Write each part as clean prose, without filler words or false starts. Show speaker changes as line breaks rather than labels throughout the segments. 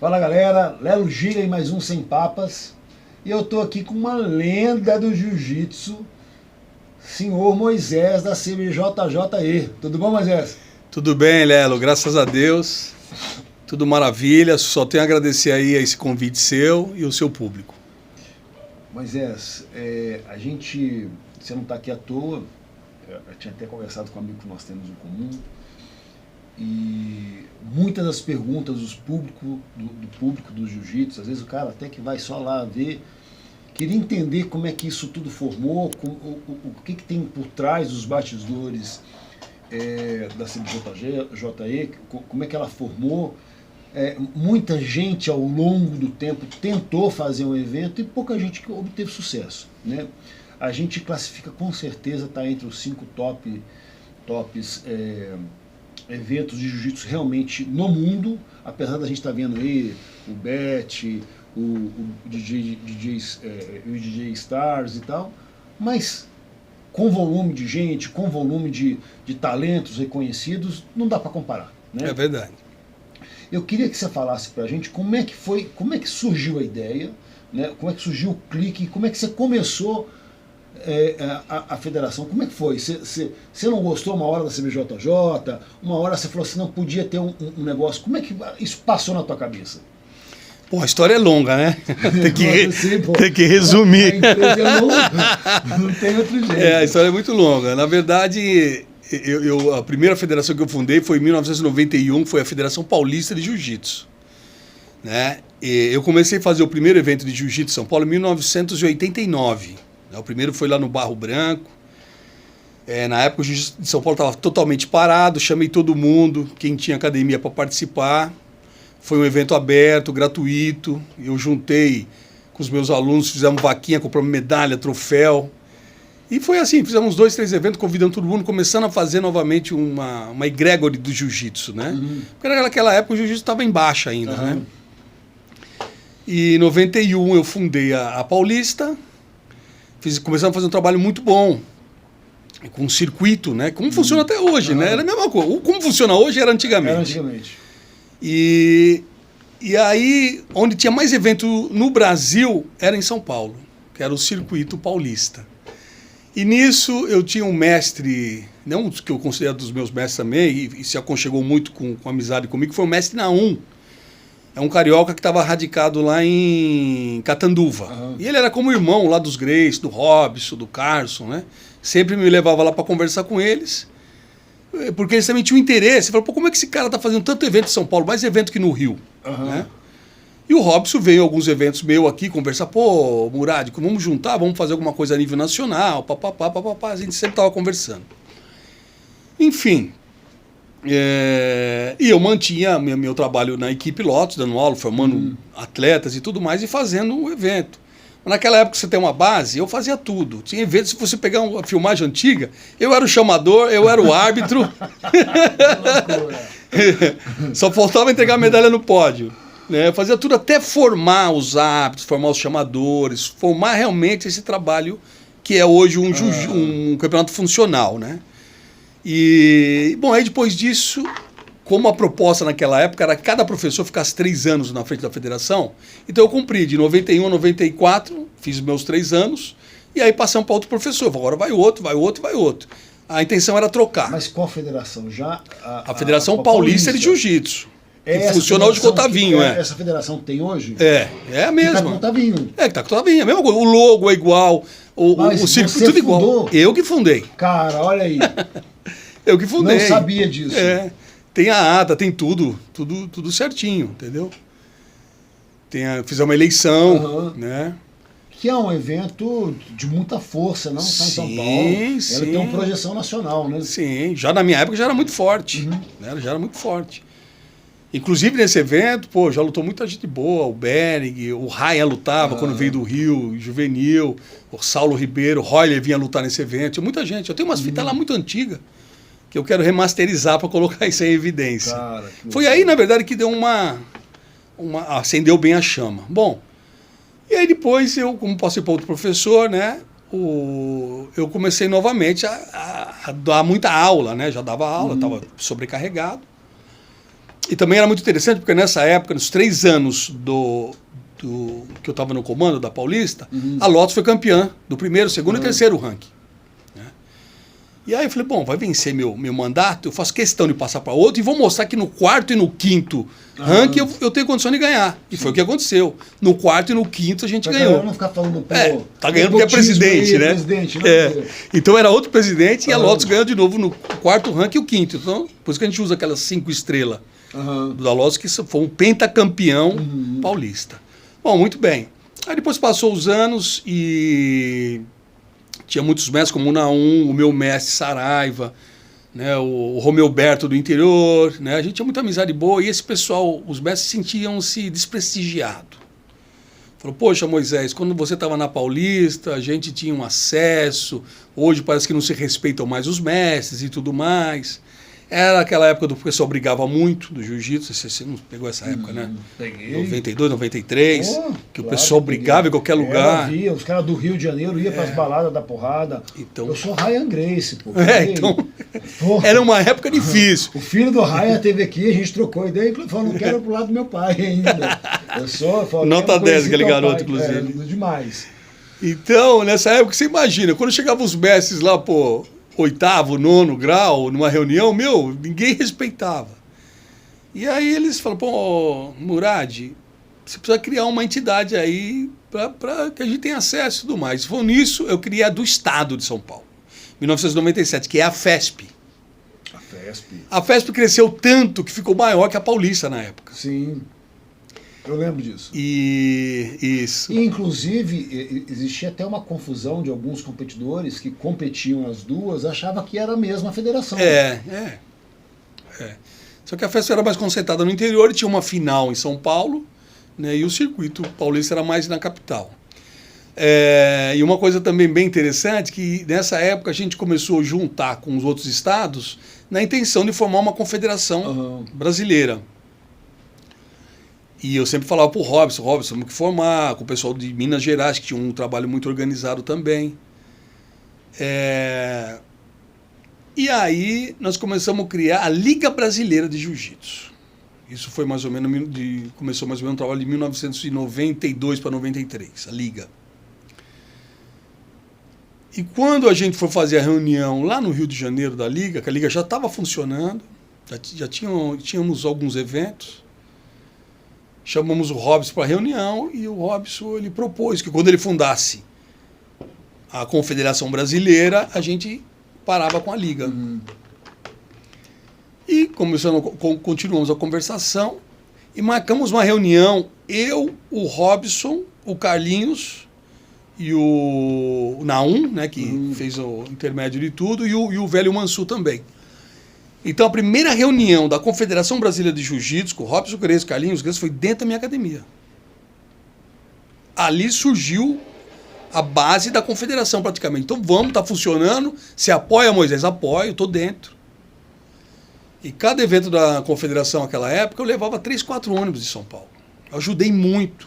Fala galera, Lelo Gira em mais um Sem Papas. E eu tô aqui com uma lenda do jiu-jitsu, senhor Moisés da CBJJE. Tudo bom, Moisés?
Tudo bem, Lelo, graças a Deus. Tudo maravilha, só tenho a agradecer aí a esse convite seu e o seu público.
Moisés, você não tá aqui à toa, eu tinha até conversado com um amigo que nós temos em comum, e muitas das perguntas do público do jiu-jitsu, às vezes o cara até que vai só lá ver, queria entender como é que isso tudo formou, o que tem por trás dos bastidores da CBJJE, como é que ela formou. Muita gente ao longo do tempo tentou fazer um evento e pouca gente obteve sucesso, né? A gente classifica com certeza, está entre os 5 tops eventos de jiu-jitsu realmente no mundo, apesar da gente estar vendo aí o Bet, o DJ Stars e tal, mas com volume de gente, com volume de talentos reconhecidos, não dá para comparar, né?
É verdade.
Eu queria que você falasse pra gente como é que surgiu a ideia, né? Como é que surgiu o clique, como é que você começou a federação, como é que foi? Você não gostou uma hora da CBJJ, uma hora você falou assim, não podia ter um negócio, como é que isso passou na tua cabeça?
Pô, a história é longa, né? Tem que resumir.
A empresa é longa, não tem outro jeito.
A história é muito longa. Na verdade, a primeira federação que eu fundei foi em 1991, foi a Federação Paulista de Jiu-Jitsu, né? E eu comecei a fazer o primeiro evento de Jiu-Jitsu em São Paulo em 1989. O primeiro foi lá no Barro Branco. Na época o Jiu-Jitsu de São Paulo estava totalmente parado, chamei todo mundo, quem tinha academia para participar. Foi um evento aberto, gratuito. Eu juntei com os meus alunos, fizemos vaquinha, compramos medalha, troféu. E foi assim, fizemos 2, 3 eventos, convidando todo mundo, começando a fazer novamente uma egrégore do jiu-jitsu, né?
Uhum.
Porque naquela época o jiu-jitsu estava em baixa ainda, né? E em 91 eu fundei a Paulista, começamos a fazer um trabalho muito bom, com um circuito, né? Como funciona até hoje, né? Era a mesma coisa. Como funciona hoje era antigamente.
Era antigamente.
E aí, onde tinha mais evento no Brasil, era em São Paulo, que era o Circuito Paulista. E nisso eu tinha um mestre, não que eu considero dos meus mestres também, e se aconchegou muito com amizade comigo, foi o mestre Naum. É um carioca que estava radicado lá em Catanduva. Uhum. E ele era como irmão lá dos Grace, do Robson, do Carson, né? Sempre me levava lá para conversar com eles, porque eles também tinham interesse. Falaram, pô, como é que esse cara está fazendo tanto evento em São Paulo, mais evento que no Rio? Uhum. Né? E o Robson veio em alguns eventos meus aqui conversar, pô, Murad, vamos juntar, vamos fazer alguma coisa a nível nacional, papapá, a gente sempre estava conversando. Enfim, e eu mantinha meu trabalho na equipe Lotus, dando aula, formando atletas e tudo mais, e fazendo o evento. Naquela época, você tem uma base, eu fazia tudo. Tinha eventos, se você pegar uma filmagem antiga, eu era o chamador, eu era o árbitro. Só faltava entregar a medalha no pódio. Eu fazia tudo até formar os árbitros, formar os chamadores, formar realmente esse trabalho que é hoje um campeonato funcional, né? E, bom, aí depois disso, como a proposta naquela época era que cada professor ficasse 3 anos na frente da federação, então eu cumpri de 91 a 94, fiz meus 3 anos, e aí passamos para outro professor. Agora vai outro. A intenção era trocar.
Mas qual federação?
A Federação Paulista de Jiu-Jitsu. Que funciona hoje com o Otavinho,
Essa federação tem hoje?
É a mesma.
Que tá com o Otavinho.
Que tá com o Otavinho, é a mesma coisa. O logo é igual, o circuito tudo igual. Eu que fundei.
Cara, olha aí.
Eu que fundei.
Não sabia disso.
Tem a ata, tem tudo certinho, entendeu? Fizemos uma eleição, né?
Que é um evento de muita força, não? Está em São Paulo.
Sim.
Ela tem uma projeção nacional, né?
Sim, já na minha época já era muito forte. Né? Já era muito forte. Inclusive nesse evento, pô, já lutou muita gente boa, o Berig, o Ryan lutava quando veio do Rio, Juvenil, o Saulo Ribeiro, o Royler vinha lutar nesse evento, muita gente. Eu tenho umas fitas lá muito antigas, que eu quero remasterizar para colocar isso em evidência. Cara, foi aí, na verdade, que deu acendeu bem a chama. Bom, e aí depois eu, como passei para outro professor, né, eu comecei novamente a dar muita aula, né, já dava aula, estava sobrecarregado. E também era muito interessante, porque nessa época, nos 3 anos que eu estava no comando da Paulista, a Lotus foi campeã do primeiro, segundo e terceiro ranking. Né? E aí eu falei, bom, vai vencer meu mandato, eu faço questão de passar para outro e vou mostrar que no quarto e no quinto ranking eu tenho condição de ganhar. E foi o que aconteceu. No quarto e no quinto a gente ganhou.
Não ficar falando, pô,
tá ganhando porque é presidente,
aí,
né?
Presidente,
então era outro presidente e a Lotus ganhou de novo no quarto ranking e o quinto. Então, por isso que a gente usa aquelas 5 estrelas da Lotus, que foi um pentacampeão paulista. Bom, muito bem. Aí depois passou os anos e tinha muitos mestres, como o Naum, o meu mestre Saraiva, né, o Romeu Berto do interior, né, a gente tinha muita amizade boa e esse pessoal, os mestres sentiam-se desprestigiados. Falou, poxa, Moisés, quando você estava na Paulista, a gente tinha um acesso, hoje parece que não se respeitam mais os mestres e tudo mais. Era aquela época do pessoal brigava muito do jiu-jitsu, você não pegou essa época, né?
Peguei.
92, 93, que o pessoal brigava em qualquer lugar.
Via, os caras do Rio de Janeiro iam para as baladas da porrada.
Então,
eu sou Ryan Grace, pô.
Então, era uma época difícil.
O filho do Ryan teve aqui, a gente trocou ideia e falou, não quero ir pro lado do meu pai ainda.
Nota 10, aquele garoto, inclusive.
Demais.
Então, nessa época, você imagina, quando chegavam os mestres lá, pô, 8º, 9º grau, numa reunião, ninguém respeitava. E aí eles falam, pô, Murad, você precisa criar uma entidade aí para que a gente tenha acesso e tudo mais. Foi nisso, eu criei a do Estado de São Paulo, 1997, que é a FESP.
A FESP.
A FESP cresceu tanto que ficou maior que a Paulista na época.
Sim. Eu lembro disso.
Isso.
E, inclusive, existia até uma confusão de alguns competidores que competiam as duas, achavam que era a mesma federação.
Só que a festa era mais concentrada no interior e tinha uma final em São Paulo, né, e o circuito paulista era mais na capital. E uma coisa também bem interessante, que nessa época a gente começou a juntar com os outros estados na intenção de formar uma confederação brasileira. E eu sempre falava para o Robson, temos que formar, com o pessoal de Minas Gerais, que tinha um trabalho muito organizado também. E aí nós começamos a criar a Liga Brasileira de Jiu-Jitsu. Isso foi mais ou menos, começou mais ou menos um trabalho de 1992 para 93, a Liga. E quando a gente foi fazer a reunião lá no Rio de Janeiro da Liga, que a Liga já estava funcionando, já tínhamos alguns eventos, chamamos o Robson para a reunião e o Robson ele propôs que quando ele fundasse a Confederação Brasileira, a gente parava com a Liga. E continuamos a conversação e marcamos uma reunião, eu, o Robson, o Carlinhos e o Naum, né, que fez o intermédio de tudo, e o velho Mansur também. Então, a primeira reunião da Confederação Brasileira de Jiu-Jitsu, com o Robson Grace, Carlinhos Grace, foi dentro da minha academia. Ali surgiu a base da confederação, praticamente. Então, vamos, tá funcionando. Você apoia, Moisés? Apoio, estou dentro. E cada evento da confederação naquela época, eu levava 3, 4 ônibus de São Paulo. Eu ajudei muito.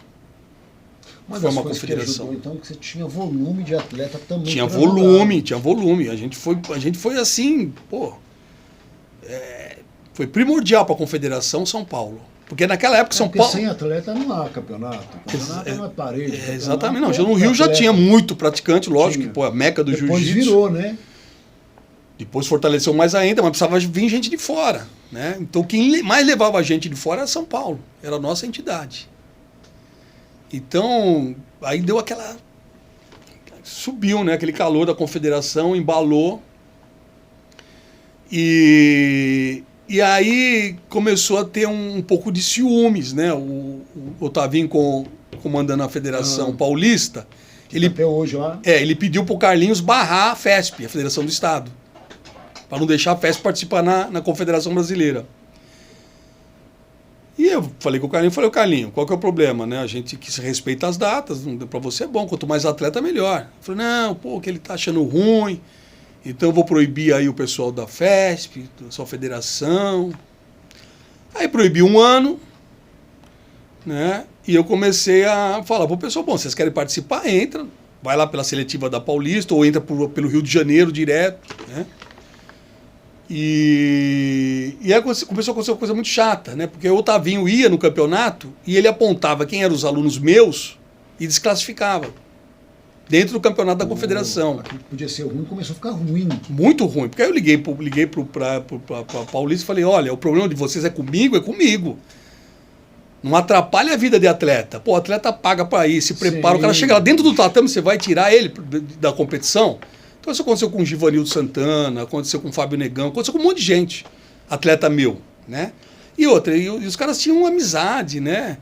Uma das coisas que ajudou, então, que você tinha volume de atleta também.
Tinha volume. A gente foi assim, pô... foi primordial para a Confederação São Paulo. Porque naquela época São Paulo...
sem atleta não há campeonato. Campeonato não é parede.
Exatamente. Não. No Rio já tinha muito praticante, lógico, que pô, a meca do jiu-jitsu.
Depois virou, né?
Depois fortaleceu mais ainda, mas precisava vir gente de fora. Né? Então quem mais levava gente de fora era São Paulo. Era a nossa entidade. Então, aí deu aquela... Subiu, né? Aquele calor da Confederação, embalou. E aí começou a ter um pouco de ciúmes, né? O Otavinho comandando a Federação Paulista. Ele,
até hoje lá?
Ele pediu para o Carlinhos barrar a FESP, a Federação do Estado, para não deixar a FESP participar na Confederação Brasileira. E eu falei com o Carlinhos, Carlinhos, qual que é o problema, né? A gente que se respeita as datas, para você é bom, quanto mais atleta, melhor. Eu falei, não, pô, que ele tá achando ruim, então eu vou proibir aí o pessoal da FESP, da sua federação. Aí proibi 1 ano, né? E eu comecei a falar pro pessoal, bom, vocês querem participar? Entra, vai lá pela seletiva da Paulista ou entra pelo Rio de Janeiro direto, né? E aí começou a acontecer uma coisa muito chata, né? Porque o Otavinho ia no campeonato e ele apontava quem eram os alunos meus e desclassificava. Dentro do campeonato da confederação.
Aquilo que podia ser ruim começou a ficar ruim.
Muito ruim. Porque aí eu liguei para Paulista e falei, olha, o problema de vocês é comigo. Não atrapalha a vida de atleta. Pô, o atleta paga para ir, se prepara,
Sim.
o cara chega lá dentro do tatame, você vai tirar ele da competição? Então isso aconteceu com o Givanildo Santana, aconteceu com o Fábio Negão, aconteceu com um monte de gente, atleta meu, né? E outra, e os caras tinham uma amizade, né?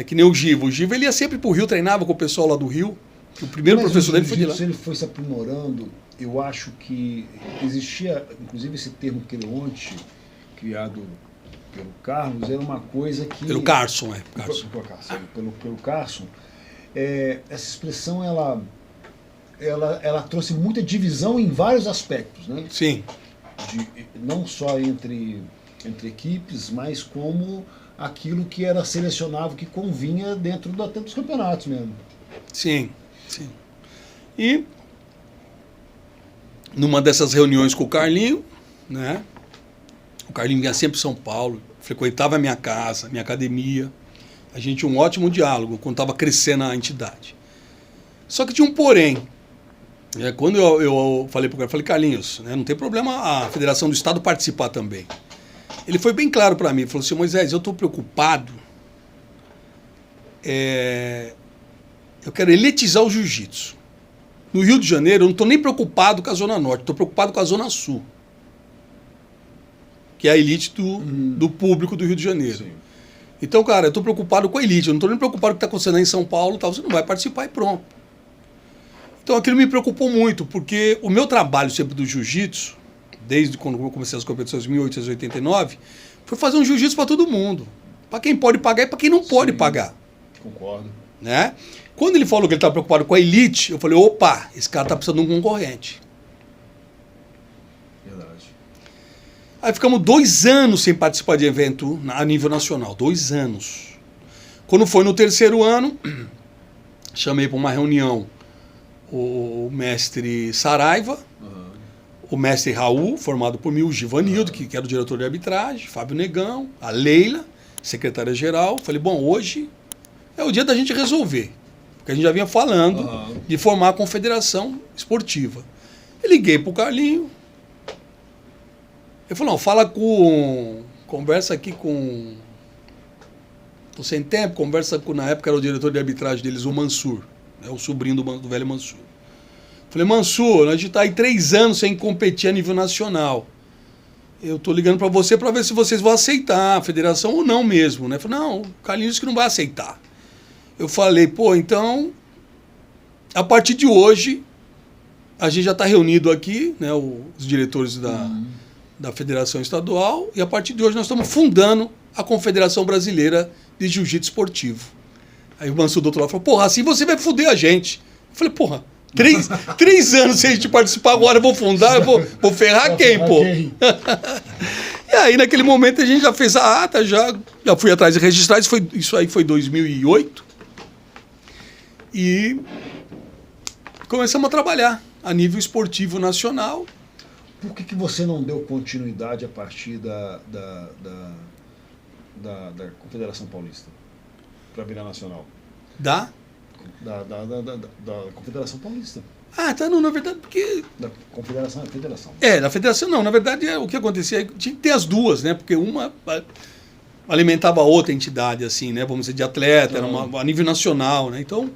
Que nem o Giva. O Giva ele ia sempre pro Rio, treinava com o pessoal lá do Rio. O primeiro professor dele foi de lá.
Se ele foi se aprimorando, eu acho que existia, inclusive esse termo quelonte, criado pelo Carlos, era uma coisa que...
Pelo Carson,
Pelo Carson. Essa expressão, ela trouxe muita divisão em vários aspectos, né?
Sim.
Não só entre equipes, mas como aquilo que era selecionável, que convinha dentro dos campeonatos mesmo.
Sim. E numa dessas reuniões com o Carlinho, né? O Carlinho vinha sempre em São Paulo, frequentava a minha casa, minha academia. A gente tinha um ótimo diálogo quando estava crescendo a entidade. Só que tinha um porém. Quando eu falei para o cara, falei, Carlinhos, né, não tem problema a Federação do Estado participar também. Ele foi bem claro para mim, ele falou assim, Moisés, eu estou preocupado, eu quero eletizar o jiu-jitsu. No Rio de Janeiro, eu não estou nem preocupado com a Zona Norte, estou preocupado com a Zona Sul, que é a elite do público do Rio de Janeiro.
Sim.
Então, cara, eu estou preocupado com a elite, eu não estou nem preocupado com o que está acontecendo aí em São Paulo, você não vai participar e pronto. Então aquilo me preocupou muito, porque o meu trabalho sempre do jiu-jitsu, desde quando eu comecei as competições em 1889, foi fazer um jiu-jitsu para todo mundo. Para quem pode pagar e para quem não pode pagar.
Concordo.
Né? Quando ele falou que ele estava preocupado com a elite, eu falei, opa, esse cara está precisando de um concorrente.
Verdade.
Aí ficamos 2 anos sem participar de evento a nível nacional. 2 anos. Quando foi no 3º ano, chamei para uma reunião o mestre Saraiva, o mestre Raul, formado por mim, o Givanildo, que era o diretor de arbitragem, Fábio Negão, a Leila, secretária-geral. Falei, bom, hoje é o dia da gente resolver. Porque a gente já vinha falando de formar a confederação esportiva. Eu liguei pro Carlinho. Ele falou, não, conversa aqui com... Tô sem tempo, conversa com, na época era o diretor de arbitragem deles, o Mansur, né, o sobrinho do velho Mansur. Falei, Mansur, a gente está aí 3 anos sem competir a nível nacional. Eu estou ligando para você para ver se vocês vão aceitar a federação ou não mesmo. Né? Falei, não, o Carlinhos disse que não vai aceitar. Eu falei, pô, então, a partir de hoje, a gente já está reunido aqui, né, os diretores da federação estadual, e a partir de hoje nós estamos fundando a Confederação Brasileira de Jiu-Jitsu Esportivo. Aí o Mansur do outro lado falou, porra, assim você vai foder a gente. Eu falei, porra, 3 anos sem a gente participar, agora eu vou fundar, eu vou ferrar quem, pô? E aí, naquele momento, a gente já fez a ata, já fui atrás de registrar, isso aí foi 2008. E começamos a trabalhar a nível esportivo nacional.
Por que você não deu continuidade a partir da Confederação Paulista para virar nacional? Da Confederação Paulista.
Tá, não, na verdade, porque...
Da Confederação é Federação.
Da Federação não, na verdade, o que acontecia, tinha que ter as duas, né, porque uma alimentava a outra entidade, assim, né, vamos dizer, de atleta, era a nível nacional, né, então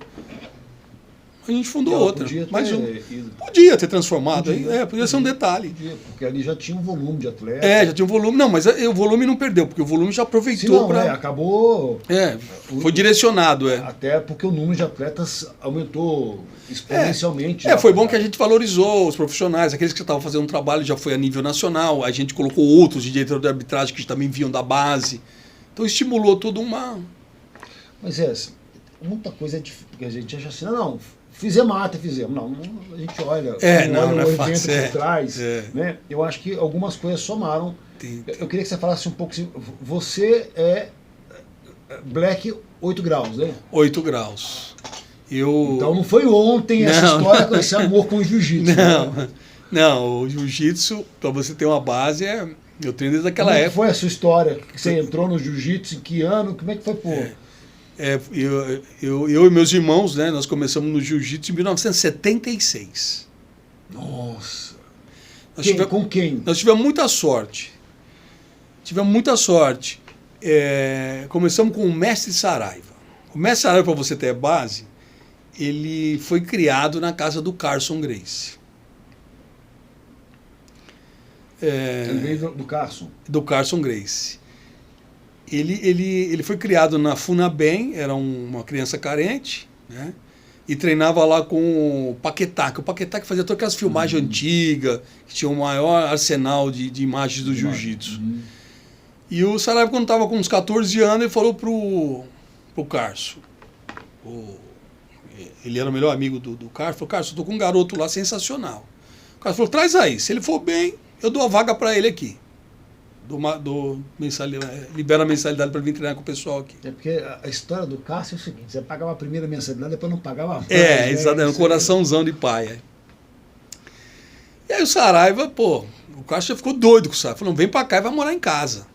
a gente fundou outra. Podia ter transformado, podia ser um detalhe.
Porque ali já tinha um volume de atleta.
Já tinha um volume, não, mas o volume não perdeu, porque o volume já aproveitou para...
acabou...
foi direcionado,
Até porque o número de atletas aumentou exponencialmente.
Foi bom que a gente valorizou os profissionais, aqueles que estavam fazendo um trabalho já foi a nível nacional, a gente colocou outros de diretor de arbitragem que também vinham da base, então estimulou tudo uma...
Mas muita coisa é difícil, porque a gente acha assim, não, fizemos. Não, a gente olha,
não é
o
fácil,
evento por trás, né? Eu acho que algumas coisas somaram. Eu queria que você falasse um pouco assim, você é Black 8 graus, né?
8 graus.
Então não foi ontem essa história com esse amor com o jiu-jitsu.
Não.
Né?
Não, o jiu-jitsu, para você ter uma base, eu treino desde aquela
Como é que
época.
foi a sua história? Que você entrou no jiu-jitsu, em que ano? Como é que foi, pô?
Eu e meus irmãos, né, nós começamos no jiu-jitsu em 1976.
Nossa.
Com
quem?
Nós tivemos muita sorte. Começamos com o Mestre Saraiva. O Mestre Saraiva, para você ter base, ele foi criado na casa do Carson Gracie.
Ele veio do Carson?
Do Carson Gracie. Ele foi criado na Funabem, era uma criança carente, né? E treinava lá com o Paquetá, que o Paquetá que fazia todas aquelas filmagens antigas, que tinha o maior arsenal de imagens do jiu-jitsu. E o Saraiva, quando estava com uns 14 anos, ele falou pro Carson. Ele era o melhor amigo do Carson. Falou, Carson, eu tô com um garoto lá sensacional. O Carson falou, traz aí. Se ele for bem, eu dou a vaga para ele aqui. Libera a mensalidade para vir treinar com o pessoal aqui.
É porque a história do Cássio é o seguinte, você pagava a primeira mensalidade, depois não pagava mais.
Exatamente, um coraçãozão de pai. E aí o Saraiva, o Cássio já ficou doido com o Saraiva. Falou, vem para cá e vai morar em casa.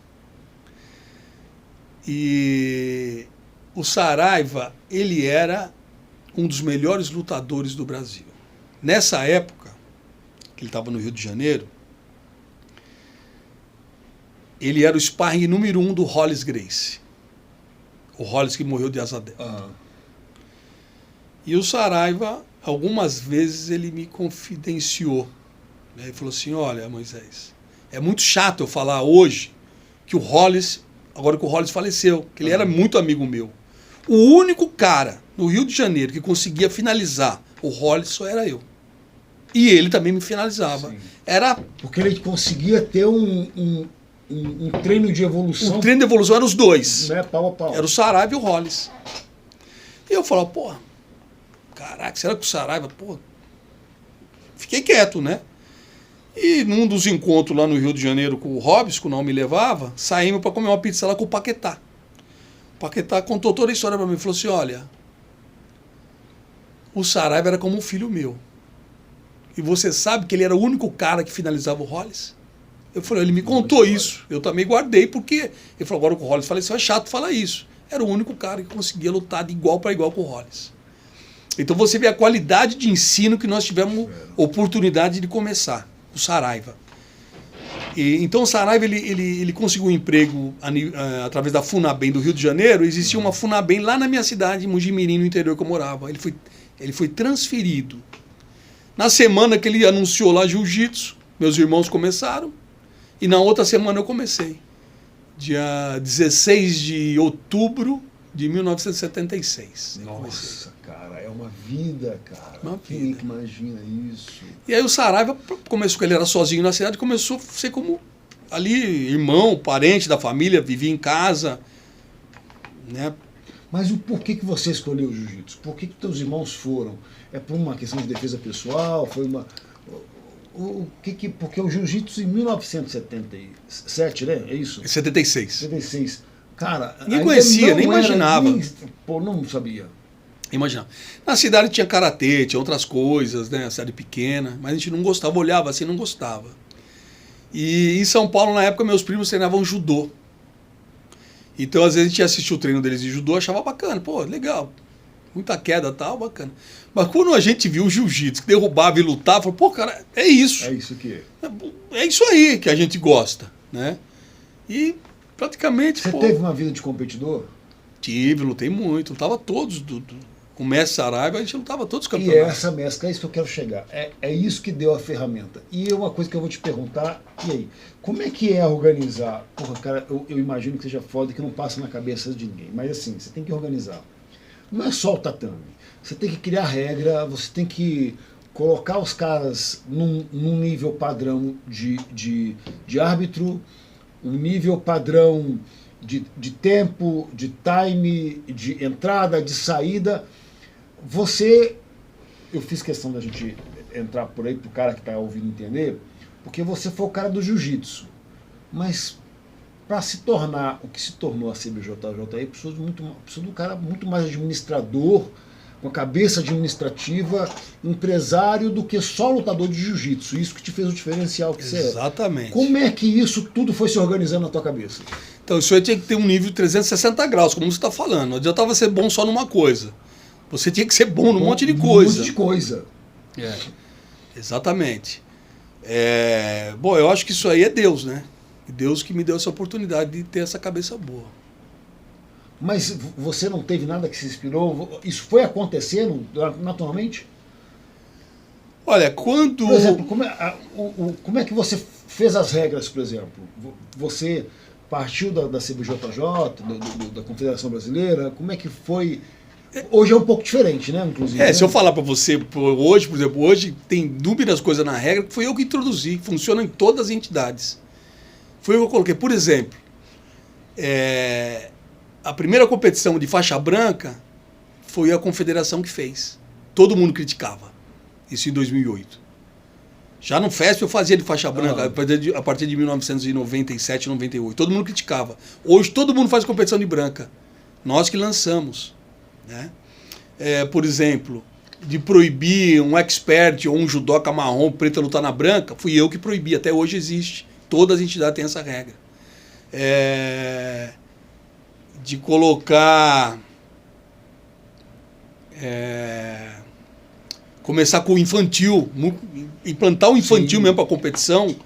E o Saraiva, ele era um dos melhores lutadores do Brasil. Nessa época, que ele estava no Rio de Janeiro, ele era o sparring número 1 do Hollis Gracie. O Hollis que morreu de asa delta. E o Saraiva, algumas vezes, ele me confidenciou. Ele falou assim, olha, Moisés, é muito chato eu falar hoje que o Hollis, agora que o Hollis faleceu, que ele era muito amigo meu. O único cara no Rio de Janeiro que conseguia finalizar o Hollis só era eu. E ele também me finalizava.
Sim.
Era...
Porque ele conseguia ter um treino de evolução.
O treino de evolução era os dois.
Né? Pau a pau.
Era o Saraiva e o Hollis. E eu falava, caraca, será que o Saraiva, Fiquei quieto, né? E num dos encontros lá no Rio de Janeiro com o Robson, que não me levava, saímos para comer uma pizza lá com o Paquetá. O Paquetá contou toda a história para mim. Falou assim, olha, o Saraiva era como um filho meu. E você sabe que ele era o único cara que finalizava o Hollis? Eu falei, ele me contou isso. Eu também guardei, porque... Ele falou, agora com o Hollis faleceu, é chato falar isso. Era o único cara que conseguia lutar de igual para igual com o Hollis. Então você vê a qualidade de ensino que nós tivemos oportunidade de começar. O Saraiva. Então o Saraiva ele conseguiu um emprego através da Funabem do Rio de Janeiro. Existia uma Funabem lá na minha cidade, em Mugimirim, no interior que eu morava. Ele foi transferido. Na semana que ele anunciou lá jiu-jitsu, meus irmãos começaram. E na outra semana eu comecei. Dia 16 de outubro de 1976.
Nossa, cara, é uma vida, cara. Quem que imagina isso?
E aí o Saraiva começou, ele era sozinho na cidade, começou a ser como ali, irmão, parente da família, vivia em casa, né?
Mas por que você escolheu o jiu-jitsu? Por que teus irmãos foram? É por uma questão de defesa pessoal? Foi uma... Porque o jiu-jitsu em 1977, né? É isso?
76.
76. Cara,
ninguém conhecia, nem imaginava.
Não sabia.
Imaginava. Na cidade tinha karatê, tinha outras coisas, né? Cidade pequena, mas a gente não gostava, olhava assim, não gostava. E em São Paulo, na época, meus primos treinavam judô. Então, às vezes, a gente assistia o treino deles de judô, achava bacana. Legal. Muita queda e tal, bacana. Mas quando a gente viu o jiu-jitsu, que derrubava e lutava, falou, cara, é isso.
É isso que
é isso aí que a gente gosta, né? E praticamente...
Você teve uma vida de competidor?
Tive, lutei muito. Lutava todos. Com o Mestre Saraiva, a gente lutava todos os campeonatos.
E essa mescla, é isso que eu quero chegar. É isso que deu a ferramenta. E uma coisa que eu vou te perguntar, e aí? Como é que é organizar? Cara, eu imagino que seja foda, que não passa na cabeça de ninguém. Mas assim, você tem que organizar. Não é só o tatame. Você tem que criar regra, você tem que colocar os caras num nível padrão de árbitro, um nível padrão de tempo, de time, de entrada, de saída. Eu fiz questão da gente entrar por aí, para o cara que está ouvindo entender, porque você foi o cara do jiu-jitsu. Mas para se tornar o que se tornou a CBJJE, precisa de um cara muito mais administrador, com a cabeça administrativa, empresário, do que só lutador de jiu-jitsu. Isso que te fez o diferencial que você é.
Exatamente.
Como é que isso tudo foi se organizando na tua cabeça?
Então isso aí tinha que ter um nível de 360 graus, como você está falando. Não adiantava ser bom só numa coisa. Você tinha que ser bom num monte de coisa.
Um monte de coisa.
É, exatamente. Bom, eu acho que isso aí é Deus, né? Deus que me deu essa oportunidade de ter essa cabeça boa.
Mas você não teve nada que se inspirou? Isso foi acontecendo naturalmente?
Olha, quando...
Por exemplo, como é que você fez as regras, por exemplo? Você partiu da CBJJ, da Confederação Brasileira? Como é que foi? Hoje é um pouco diferente, né? Inclusive.
Se eu falar para você hoje, por exemplo, hoje tem inúmeras coisas na regra que foi eu que introduzi, que funciona em todas as entidades. Foi eu que eu coloquei. Por exemplo, a primeira competição de faixa branca foi a confederação que fez. Todo mundo criticava. Isso em 2008. Já no FESP eu fazia de faixa branca a partir de 1997, 98. Todo mundo criticava. Hoje todo mundo faz competição de branca. Nós que lançamos. Né? Por exemplo, de proibir um expert ou um judoca marrom preto a lutar na branca, fui eu que proibi. Até hoje existe. Todas as entidades têm essa regra. De colocar... começar com o infantil, implantar o infantil mesmo para competição,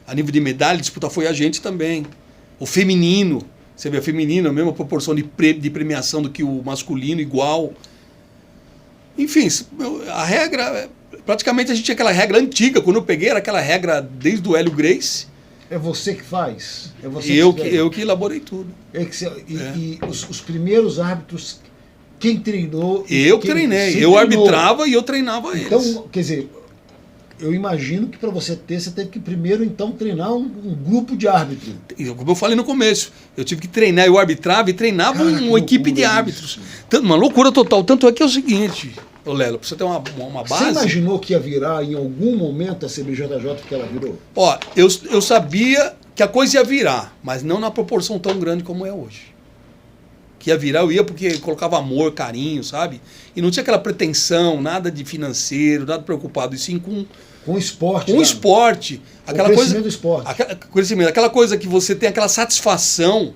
a nível de medalha, disputar foi a gente também. O feminino, você vê, a feminina, a mesma proporção de premiação do que o masculino, igual. Enfim, a regra, praticamente a gente tinha aquela regra antiga, quando eu peguei era aquela regra desde o Hélio Gracie.
É você que faz? É você
eu que elaborei tudo.
E os primeiros árbitros... Quem treinou?
Eu que treinei. Eu arbitrava e eu treinava eles.
Então, quer dizer, eu imagino que para você teve que primeiro, então, treinar um grupo de árbitros.
Como eu falei no começo, eu tive que treinar, eu arbitrava e treinava uma equipe de árbitros. Uma loucura total. Tanto é que é o seguinte, Lelo, para você ter uma base...
Você imaginou que ia virar em algum momento a CBJJ que ela virou?
Ó, eu sabia que a coisa ia virar, mas não na proporção tão grande como é hoje. Que ia virar, eu ia porque colocava amor, carinho, sabe? E não tinha aquela pretensão, nada de financeiro, nada preocupado, e sim com
o esporte.
Com o esporte.
Aquela crescimento do esporte.
Aquela coisa que você tem aquela satisfação.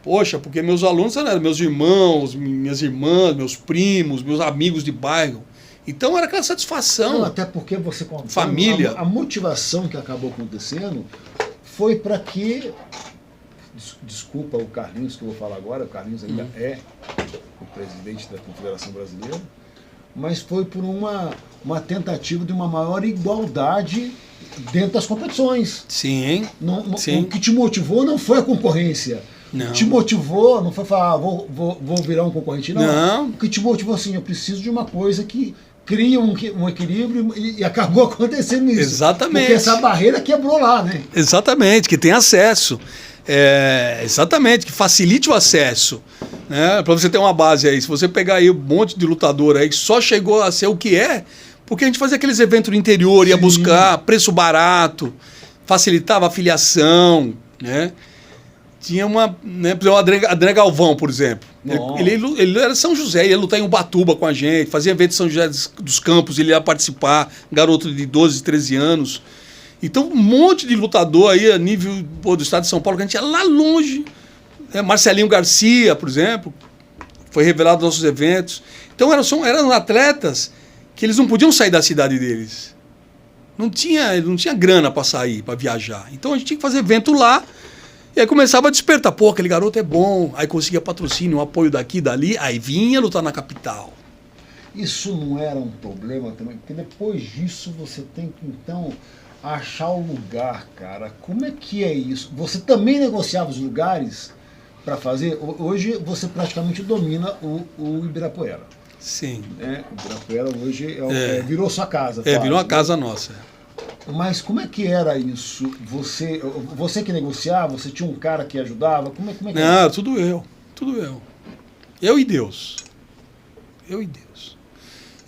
Poxa, porque meus alunos eram meus irmãos, minhas irmãs, meus primos, meus amigos de bairro. Então era aquela satisfação.
Não, até porque você contando,
família.
A motivação que acabou acontecendo foi para que... Desculpa o Carlinhos que eu vou falar agora, o Carlinhos ainda é o presidente da Confederação Brasileira, mas foi por uma tentativa de uma maior igualdade dentro das competições.
Sim.
Sim. O que te motivou não foi a concorrência.
Não.
Te motivou, não foi falar, vou virar um concorrente, não.
Não.
O que te motivou assim, eu preciso de uma coisa que cria um equilíbrio e acabou acontecendo isso.
Exatamente.
Porque essa barreira quebrou lá, né?
Exatamente, que tem acesso. Exatamente, que facilite o acesso. Né? Para você ter uma base aí, se você pegar aí um monte de lutador aí que só chegou a ser o que é, porque a gente fazia aqueles eventos no interior, ia buscar preço barato, facilitava a filiação, né? Tinha por exemplo, André Galvão, por exemplo. Ele era de São José, ele ia lutar em Ubatuba com a gente, fazia evento de São José dos Campos, ele ia participar, garoto de 12, 13 anos. Então, um monte de lutador aí a nível do estado de São Paulo, que a gente ia lá longe. Marcelinho Garcia, por exemplo, foi revelado nos nossos eventos. Então, eram atletas que eles não podiam sair da cidade deles. Não tinha grana para sair, para viajar. Então, a gente tinha que fazer evento lá. E aí começava a despertar. Pô, aquele garoto é bom. Aí conseguia patrocínio, um apoio daqui, dali. Aí vinha lutar na capital.
Isso não era um problema também? Porque depois disso você tem que, então... achar o lugar, cara. Como é que é isso? Você também negociava os lugares para fazer? Hoje você praticamente domina o Ibirapuera.
Sim.
O Ibirapuera hoje virou sua casa.
Virou a casa nossa.
Mas como é que era isso? Você que negociava? Você tinha um cara que ajudava? Como é que
Não,
era?
Tudo eu. Eu e Deus.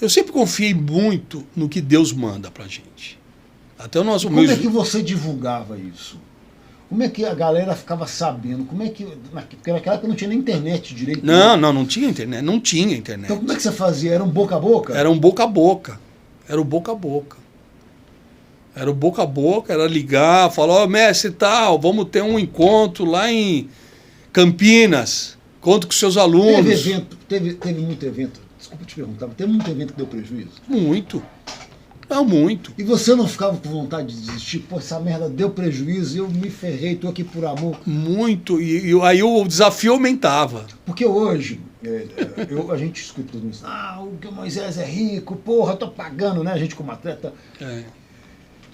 Eu sempre confiei muito no que Deus manda pra gente. Até o nosso...
Como é que você divulgava isso? Como é que a galera ficava sabendo? Como é que... Porque naquela época não tinha nem internet direito.
Não tinha internet. Não tinha internet.
Então como é que você fazia? Era um boca a boca?
Era um boca a boca. Era o boca a boca. Era o boca a boca, era ligar, falar, ó, mestre tal, vamos ter um encontro lá em Campinas. Conto com seus alunos.
Teve evento, teve muito evento. Desculpa te perguntar, mas teve muito evento que deu prejuízo?
Muito. Não, muito.
E você não ficava com vontade de desistir? Pô, essa merda deu prejuízo, eu me ferrei, tô aqui por amor.
Muito. E aí o desafio aumentava.
Porque hoje, a gente escuta tudo isso. O Moisés é rico, porra, tô pagando, né? A gente como atleta.
É.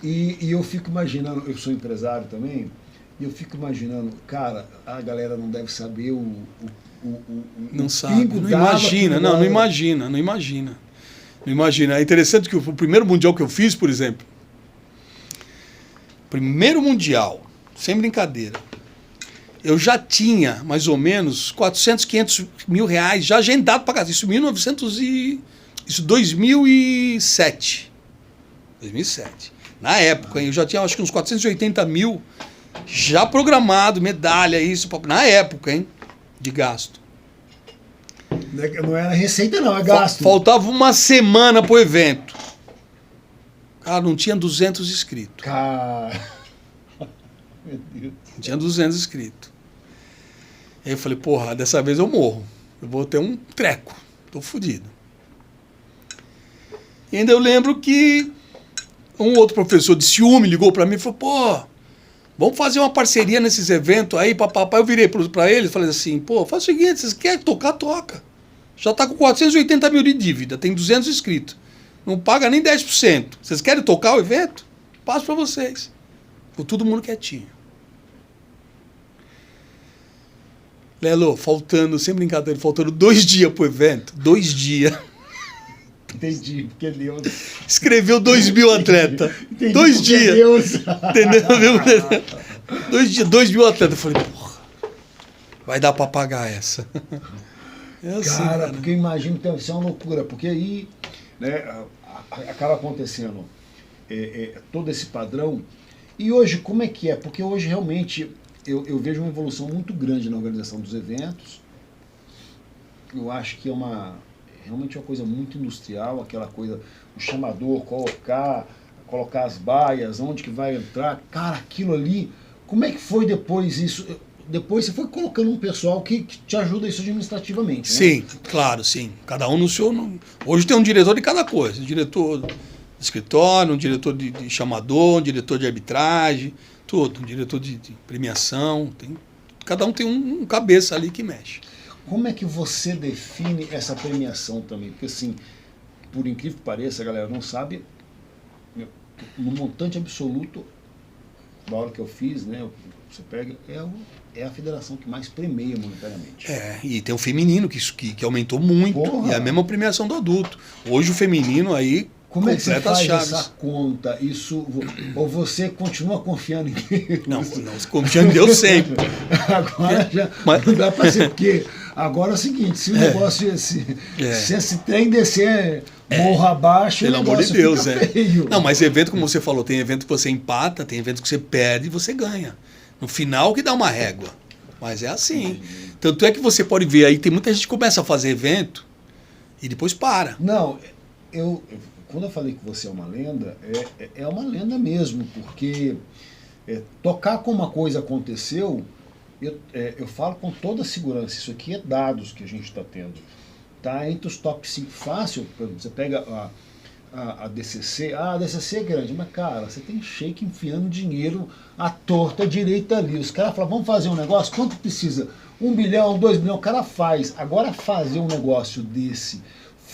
E eu fico imaginando, eu sou empresário também, e eu fico imaginando, cara, a galera não deve saber
não sabe, não imagina, não imagina, não imagina. Não imagina. É interessante que o primeiro mundial que eu fiz, por exemplo, primeiro mundial, sem brincadeira, eu já tinha mais ou menos 400, 500 mil reais já agendado para casa. Isso em 2007. 2007. Na época, eu já tinha acho que uns 480 mil já programado, medalha, isso, na época, hein, de gasto.
Não era receita não, é gasto.
Faltava uma semana pro evento. Cara, não tinha 200 inscritos.
Cara... Meu Deus.
Não tinha 200 inscritos. Aí eu falei, porra, dessa vez eu morro. Eu vou ter um treco. Tô fodido. E ainda eu lembro que um outro professor de ciúme ligou pra mim e falou, pô, vamos fazer uma parceria nesses eventos aí, papapá. Eu virei pra ele e falei assim, pô, faz o seguinte, vocês querem tocar, toca. Já tá com 480 mil de dívida, tem 200 inscritos. Não paga nem 10%. Vocês querem tocar o evento? Passo pra vocês. Ficou todo mundo quietinho. Lelo, sem brincadeira, faltando 2 dias pro evento. 2 dias.
Entendi, porque Deus...
Escreveu 2.000 atletas. 2 dias.
Deus...
Entendeu? 2 dias, 2.000 atletas. Eu falei, porra, vai dar pra pagar essa. É assim,
cara, porque eu imagino que deve ser uma loucura, porque aí, né, acaba acontecendo todo esse padrão. E hoje, como é que é? Porque hoje realmente eu vejo uma evolução muito grande na organização dos eventos. Eu acho que realmente uma coisa muito industrial, aquela coisa, o chamador, colocar as baias, onde que vai entrar, cara, aquilo ali, como é que foi depois isso? Depois você foi colocando um pessoal que te ajuda isso administrativamente, né?
Sim, claro, sim. Cada um no seu... Hoje tem um diretor de cada coisa. Um diretor de escritório, um diretor de chamador, um diretor de arbitragem, tudo. Um diretor de premiação. Cada um tem um cabeça ali que mexe.
Como é que você define essa premiação também? Porque assim, por incrível que pareça, a galera não sabe, no montante absoluto, da hora que eu fiz, né? Você pega, é a federação que mais premia monetariamente.
E tem o feminino que aumentou muito.
Porra.
E é a mesma premiação do adulto. Hoje o feminino aí
como é que você faz
chaves.
essa conta? Ou você continua confiando em Deus?
Não, confiando em Deus sempre.
Agora já não dá para ser, porque agora é o seguinte, se o negócio, se esse trem descer morro abaixo,
pelo amor de Deus,
feio.
Não, mas evento, como você falou, tem evento que você empata, tem evento que você perde e você ganha. No final que dá uma régua. Mas é assim. Tanto é que você pode ver aí, tem muita gente que começa a fazer evento e depois para.
Não, quando eu falei que você é uma lenda, é uma lenda mesmo, porque tocar como uma coisa aconteceu, eu falo com toda segurança, isso aqui é dados que a gente está tendo. Tá entre os top 5 fácil, por exemplo, você pega a DCC, a DCC é grande, mas cara, você tem shake enfiando dinheiro à torta direita ali. Os caras falam, vamos fazer um negócio, quanto precisa? 1 bilhão, 2 bilhões, o cara faz. Agora fazer um negócio desse...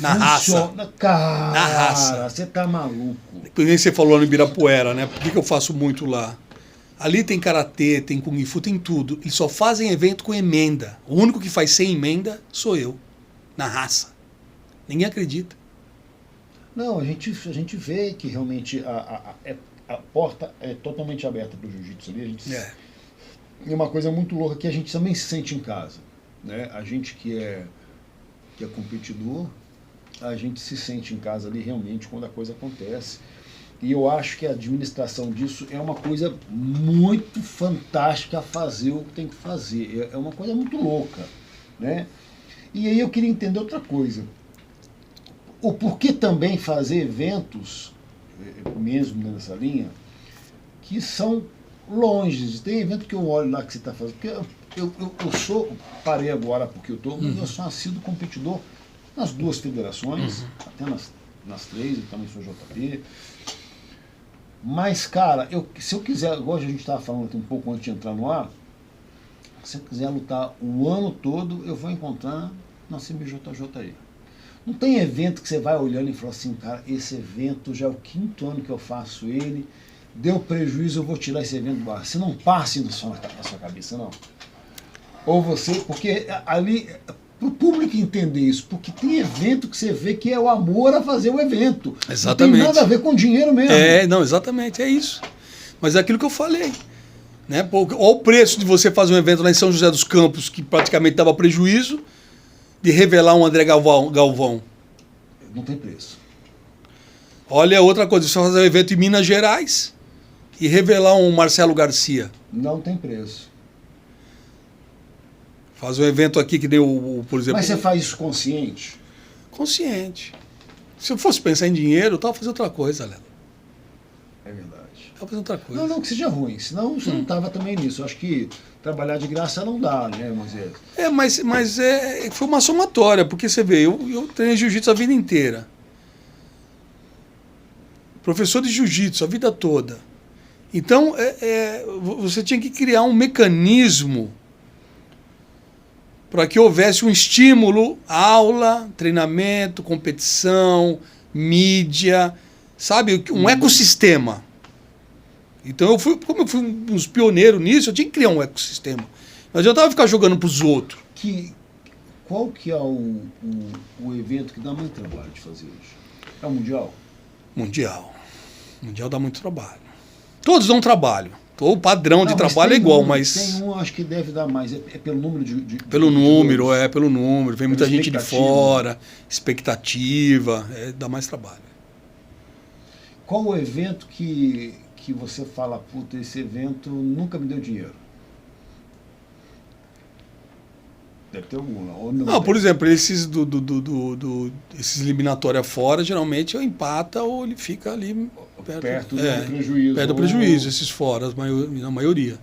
Na raça.
Cara,
na raça.
Você tá maluco.
Por que você falou no Ibirapuera, né? Por que eu faço muito lá? Ali tem karatê, tem kung fu, tem tudo. Eles só fazem evento com emenda. O único que faz sem emenda sou eu. Na raça. Ninguém acredita.
Não, a gente vê que realmente a porta é totalmente aberta para o jiu-jitsu ali. É uma coisa muito louca que a gente também se sente em casa, né? A gente que é competidor, a gente se sente em casa ali realmente quando a coisa acontece. E eu acho que a administração disso é uma coisa muito fantástica a fazer o que tem que fazer. É uma coisa muito louca, né? E aí eu queria entender outra coisa. O porquê também fazer eventos, mesmo nessa linha, que são longe. Tem evento que eu olho lá que você está fazendo. Porque parei agora porque eu sou assíduo competidor nas duas federações, até nas três, eu também sou JP. Mas, cara, se eu quiser, igual a gente estava falando aqui um pouco antes de entrar no ar, se eu quiser lutar o ano todo, eu vou encontrar na CBJJI. Não tem evento que você vai olhando e fala assim, cara, esse evento já é o 5º ano que eu faço ele, deu prejuízo, eu vou tirar esse evento do ar. Você não passe na sua cabeça, não. Ou você, porque ali, para o público entender isso, porque tem evento que você vê que é o amor a fazer o evento.
Exatamente.
Não tem nada a ver com dinheiro mesmo.
Não, exatamente, é isso. Mas é aquilo que eu falei. Né? Olha o preço de você fazer um evento lá em São José dos Campos, que praticamente dava prejuízo, de revelar um André Galvão.
Não tem preço.
Olha outra coisa, você fazer um evento em Minas Gerais e revelar um Marcelo Garcia.
Não tem preço.
Faz um evento aqui que deu, por exemplo...
Mas você faz isso consciente?
Consciente. Se eu fosse pensar em dinheiro, eu estava fazendo outra coisa, Léo.
É verdade.
Estava fazendo outra coisa.
Não que seja ruim, senão você não estava também nisso. Eu acho que trabalhar de graça não dá, né, Moisés?
Mas foi uma somatória, porque você vê, eu treinei jiu-jitsu a vida inteira. Professor de jiu-jitsu a vida toda. Então, você tinha que criar um mecanismo para que houvesse um estímulo, aula, treinamento, competição, mídia, sabe? Um ecossistema. Então, como eu fui um dos pioneiros nisso, eu tinha que criar um ecossistema. Não adiantava ficar jogando para os outros.
Qual que é o evento que dá muito trabalho de fazer hoje? É o Mundial?
Mundial. Mundial dá muito trabalho. Todos dão trabalho. O padrão de trabalho é igual, mas...
Tem um, acho que deve dar mais. É pelo número
pelo número. Vem muita gente de fora, expectativa, dá mais trabalho.
Qual o evento que você fala, puta, esse evento nunca me deu dinheiro? Deve ter algum, ou não?
Não, por exemplo, esses esses eliminatórios fora, geralmente ou empata ou ele fica ali perto
do prejuízo.
Perto do prejuízo, esses fora, na maioria.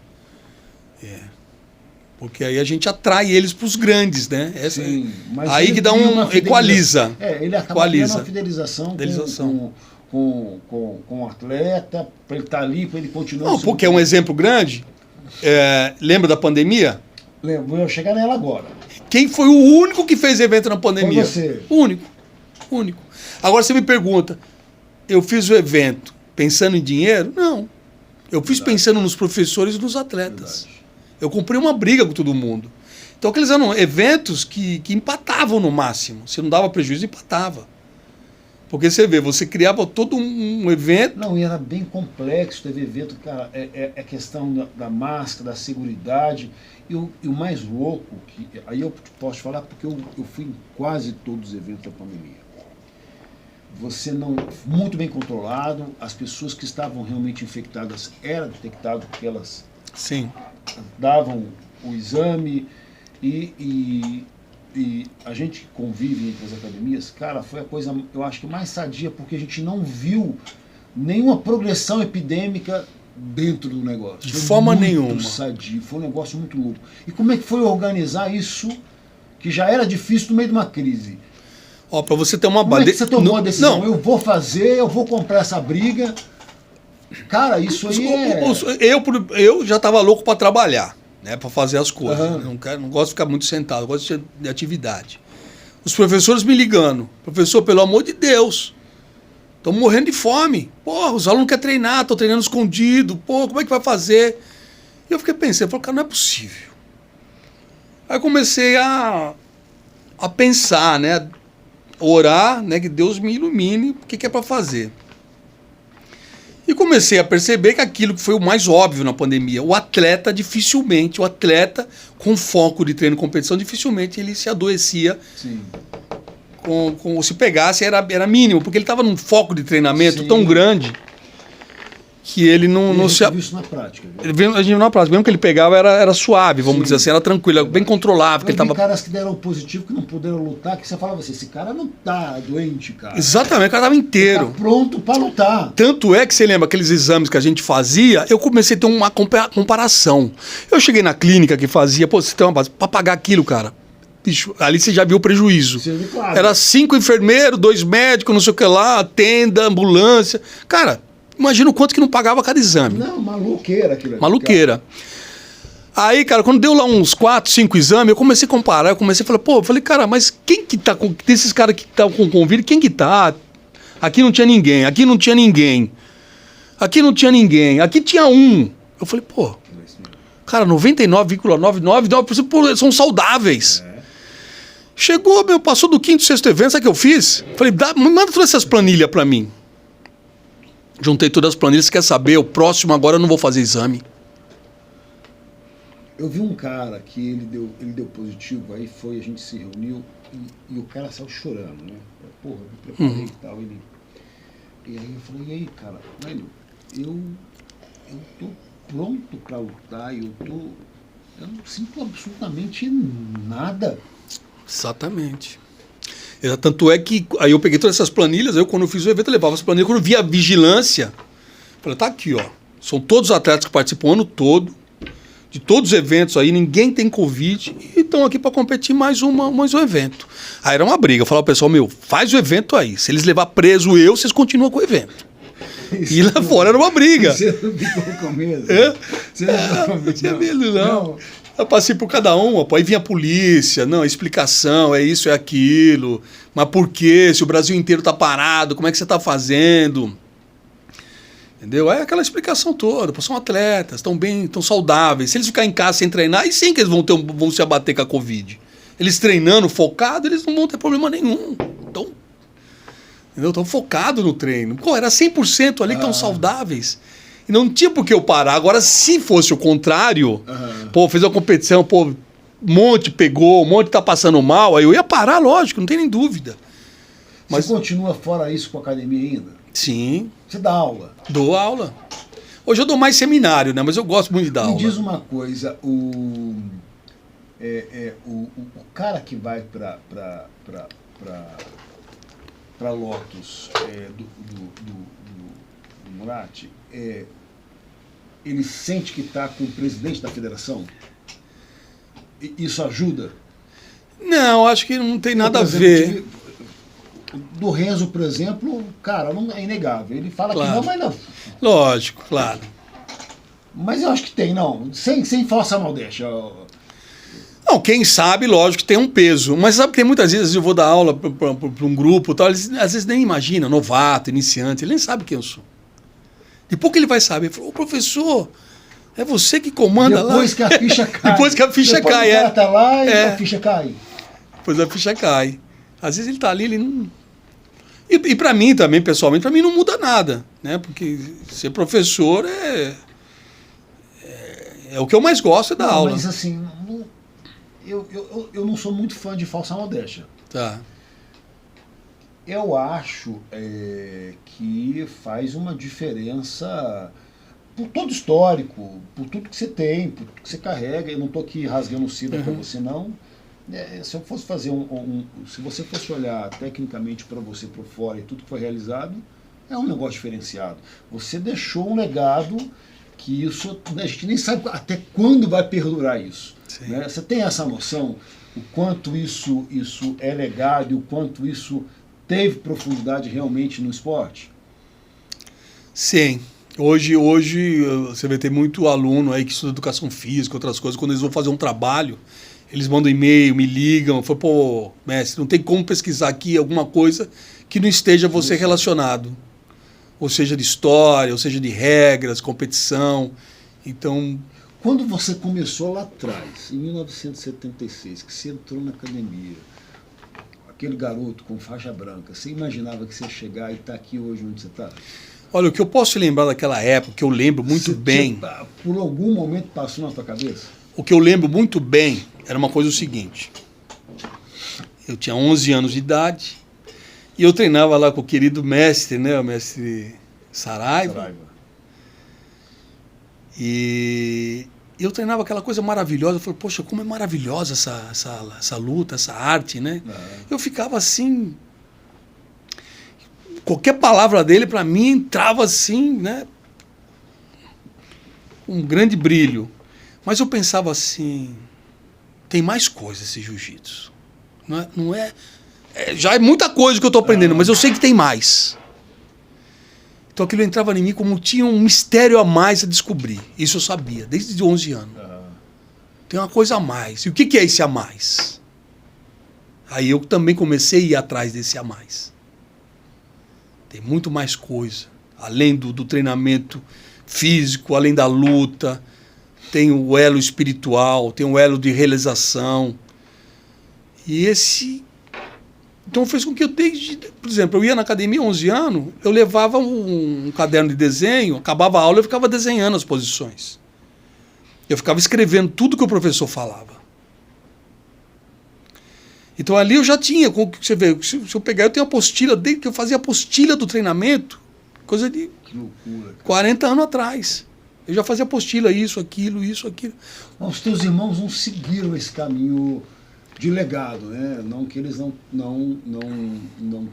Porque aí a gente atrai eles para os grandes, né?
Sim, mas
aí que dá equaliza.
Ele acaba tendo uma fidelização. Com o atleta, para ele estar ali, para ele continuar...
Não, porque é um exemplo grande. Lembra da pandemia?
Lembro, eu vou chegar nela agora.
Quem foi o único que fez evento na pandemia?
Foi você.
Único. Agora você me pergunta, eu fiz o evento pensando em dinheiro? Não. Eu fiz pensando nos professores e nos atletas. Verdade. Eu comprei uma briga com todo mundo. Então aqueles eram eventos que empatavam no máximo. Se não dava prejuízo, empatava. Porque você vê, você criava todo um evento...
Não, e era bem complexo, teve evento, cara, é questão da máscara, da seguridade, e o mais louco, aí eu posso falar porque eu fui em quase todos os eventos da pandemia. Você não, muito bem controlado, as pessoas que estavam realmente infectadas eram detectadas porque elas davam o exame e a gente convive entre as academias, cara, foi a coisa, eu acho que mais sadia, porque a gente não viu nenhuma progressão epidêmica dentro do negócio.
De forma nenhuma.
Sadio, foi um negócio muito louco. E como é que foi organizar isso, que já era difícil no meio de uma crise?
Para você ter uma
base... Como é que você tomou a decisão? Não. Eu vou fazer, eu vou comprar essa briga. Cara, isso aí
eu já estava louco para trabalhar. Né, para fazer as coisas. Não gosto de ficar muito sentado, gosto de atividade. Os professores me ligando. Professor, pelo amor de Deus, estamos morrendo de fome. Porra, os alunos querem treinar, estão treinando escondido. Porra, como é que vai fazer? E eu fiquei pensando, falei, cara, não é possível. Aí comecei a pensar, né, orar, né, que Deus me ilumine o que é para fazer. E comecei a perceber que aquilo que foi o mais óbvio na pandemia, o atleta com foco de treino e competição, dificilmente ele se adoecia. Sim. Se pegasse era mínimo, porque ele estava num foco de treinamento tão grande que ele não se...
viu isso na prática.
A gente viu na prática. Mesmo que ele pegava era suave, vamos dizer assim, era tranquilo, bem controlável.
Eu vi caras que deram positivo, que não puderam lutar, que você falava assim, esse cara não tá doente, cara.
Exatamente, o cara tava inteiro.
Ele tá pronto pra lutar.
Tanto é que você lembra aqueles exames que a gente fazia, eu comecei a ter uma comparação. Eu cheguei na clínica que fazia, pô, você tem uma base, pra pagar aquilo, cara. Bicho, ali você já viu o prejuízo.
Sim, claro.
Era 5 enfermeiros, 2 médicos, não sei o que lá, tenda, ambulância. Cara, imagina o quanto que não pagava cada exame.
Não, maluqueira aquilo ali.
Maluqueira. Aí, cara, quando deu lá uns 4, 5 exames, eu comecei a comparar, eu comecei a falar, pô, eu falei, cara, mas quem que tá com... Desses caras que estão com Covid, quem que tá? Aqui não tinha ninguém, aqui não tinha ninguém. Aqui não tinha ninguém, aqui tinha um. Eu falei, pô, cara, 99,999% são saudáveis. Chegou, meu, passou do 5º, 6º evento, sabe o que eu fiz? Falei, manda todas essas planilhas pra mim. Juntei todas as planilhas, você quer saber? O próximo agora eu não vou fazer exame.
Eu vi um cara que ele deu positivo, aí a gente se reuniu e o cara saiu chorando, né? Porra, eu me preparei e tal. E aí eu falei, e aí, cara, velho, eu tô pronto pra lutar, eu não sinto absolutamente nada.
Exatamente. Tanto é que aí eu peguei todas essas planilhas, quando eu fiz o evento eu levava as planilhas, quando eu via a vigilância, falei, tá aqui, ó. São todos os atletas que participam o ano todo, de todos os eventos aí, ninguém tem Covid e estão aqui para competir mais um evento. Aí era uma briga, eu falava ao pessoal, meu, faz o evento aí. Se eles levar preso vocês continuam com o evento. E lá fora era uma briga.
Você não ficou com medo? Você
não tinha medo, não. Eu passei por cada um, pô. Aí vinha a polícia, não, explicação, é isso, é aquilo. Mas por quê? Se o Brasil inteiro tá parado, como é que você tá fazendo? Entendeu? É aquela explicação toda. Pô, são atletas, estão bem, estão saudáveis. Se eles ficarem em casa sem treinar, aí sim que eles vão se abater com a Covid. Eles treinando, focados, eles não vão ter problema nenhum. Estão focados no treino. Pô, era 100% ali que estão saudáveis. E não tinha por que eu parar. Agora, se fosse o contrário, pô, fez uma competição, pô, um monte pegou, um monte tá passando mal, aí eu ia parar, lógico, não tem nem dúvida.
Mas você continua fora isso com a academia ainda?
Sim.
Você dá aula?
Dou aula. Hoje eu dou mais seminário, né? Mas eu gosto muito de dar aula.
Me diz uma coisa, o cara que vai para Lotus do Murat, ele sente que está com o presidente da federação? Isso ajuda?
Não, acho que não tem nada a ver.
Do Renzo, por exemplo, cara, não é inegável. Ele fala que não, mas não.
Lógico, claro.
Mas eu acho que tem, não. Sem falsa modéstia.
Não, quem sabe, lógico que tem um peso. Mas sabe que tem muitas vezes eu vou dar aula para um grupo, tal, eles às vezes nem imaginam, novato, iniciante, ele nem sabe quem eu sou. Depois que ele vai saber, ele falou, ô professor, é você que comanda lá.
Depois que a ficha cai.
Depois que a ficha cai,
o cara tá lá e a ficha cai.
Depois a ficha cai. Às vezes ele tá ali, ele não... E para mim também, pessoalmente, para mim não muda nada, né? Porque ser professor é o que eu mais gosto, é dar aula.
Mas assim, eu não sou muito fã de falsa modéstia.
Tá.
Eu acho que faz uma diferença por todo histórico, por tudo que você tem, por tudo que você carrega. Eu não estou aqui rasgando o cida para você, não. Se eu fosse fazer se você fosse olhar tecnicamente para você por fora e tudo que foi realizado, é um negócio diferenciado. Você deixou um legado que isso, a gente nem sabe até quando vai perdurar isso. Né? Você tem essa noção, o quanto isso é legado e o quanto isso teve profundidade realmente no esporte?
Sim. Hoje você vai ter muito aluno aí que estuda educação física, outras coisas, quando eles vão fazer um trabalho, eles mandam e-mail, me ligam, falam, pô, mestre, não tem como pesquisar aqui alguma coisa que não esteja você relacionado. Ou seja de história, ou seja de regras, competição. Então...
Quando você começou lá atrás, em 1976, que você entrou na academia, aquele garoto com faixa branca, você imaginava que você ia chegar e estar aqui hoje onde você está?
Olha, o que eu posso lembrar daquela época, que eu lembro muito bem...
Por algum momento passou na sua cabeça?
O que eu lembro muito bem era uma coisa o seguinte. Eu tinha 11 anos de idade e eu treinava lá com o querido mestre, né, o mestre Saraiva. E eu treinava aquela coisa maravilhosa. Eu falei, poxa, como é maravilhosa essa luta, essa arte, né? Eu ficava assim... Qualquer palavra dele, para mim, entrava assim, né? Um grande brilho. Mas eu pensava assim, tem mais coisa esse jiu-jitsu. Já é muita coisa que eu estou aprendendo, mas eu sei que tem mais. Então aquilo entrava em mim como tinha um mistério a mais a descobrir. Isso eu sabia, desde 11 anos. Tem uma coisa a mais. E o que é esse a mais? Aí eu também comecei a ir atrás desse a mais. Tem muito mais coisa. Além do treinamento físico, além da luta, tem o elo espiritual, tem o elo de realização. E esse... Então fez com que eu desde... Por exemplo, eu ia na academia 11 anos, eu levava um caderno de desenho, acabava a aula, eu ficava desenhando as posições. Eu ficava escrevendo tudo que o professor falava. Então ali eu já tinha, você vê, se eu pegar, eu tenho apostila, desde que eu fazia apostila do treinamento, coisa de
que loucura,
40 anos atrás. Eu já fazia apostila, isso, aquilo.
Os teus irmãos não seguiram esse caminho de legado, né? Não que eles não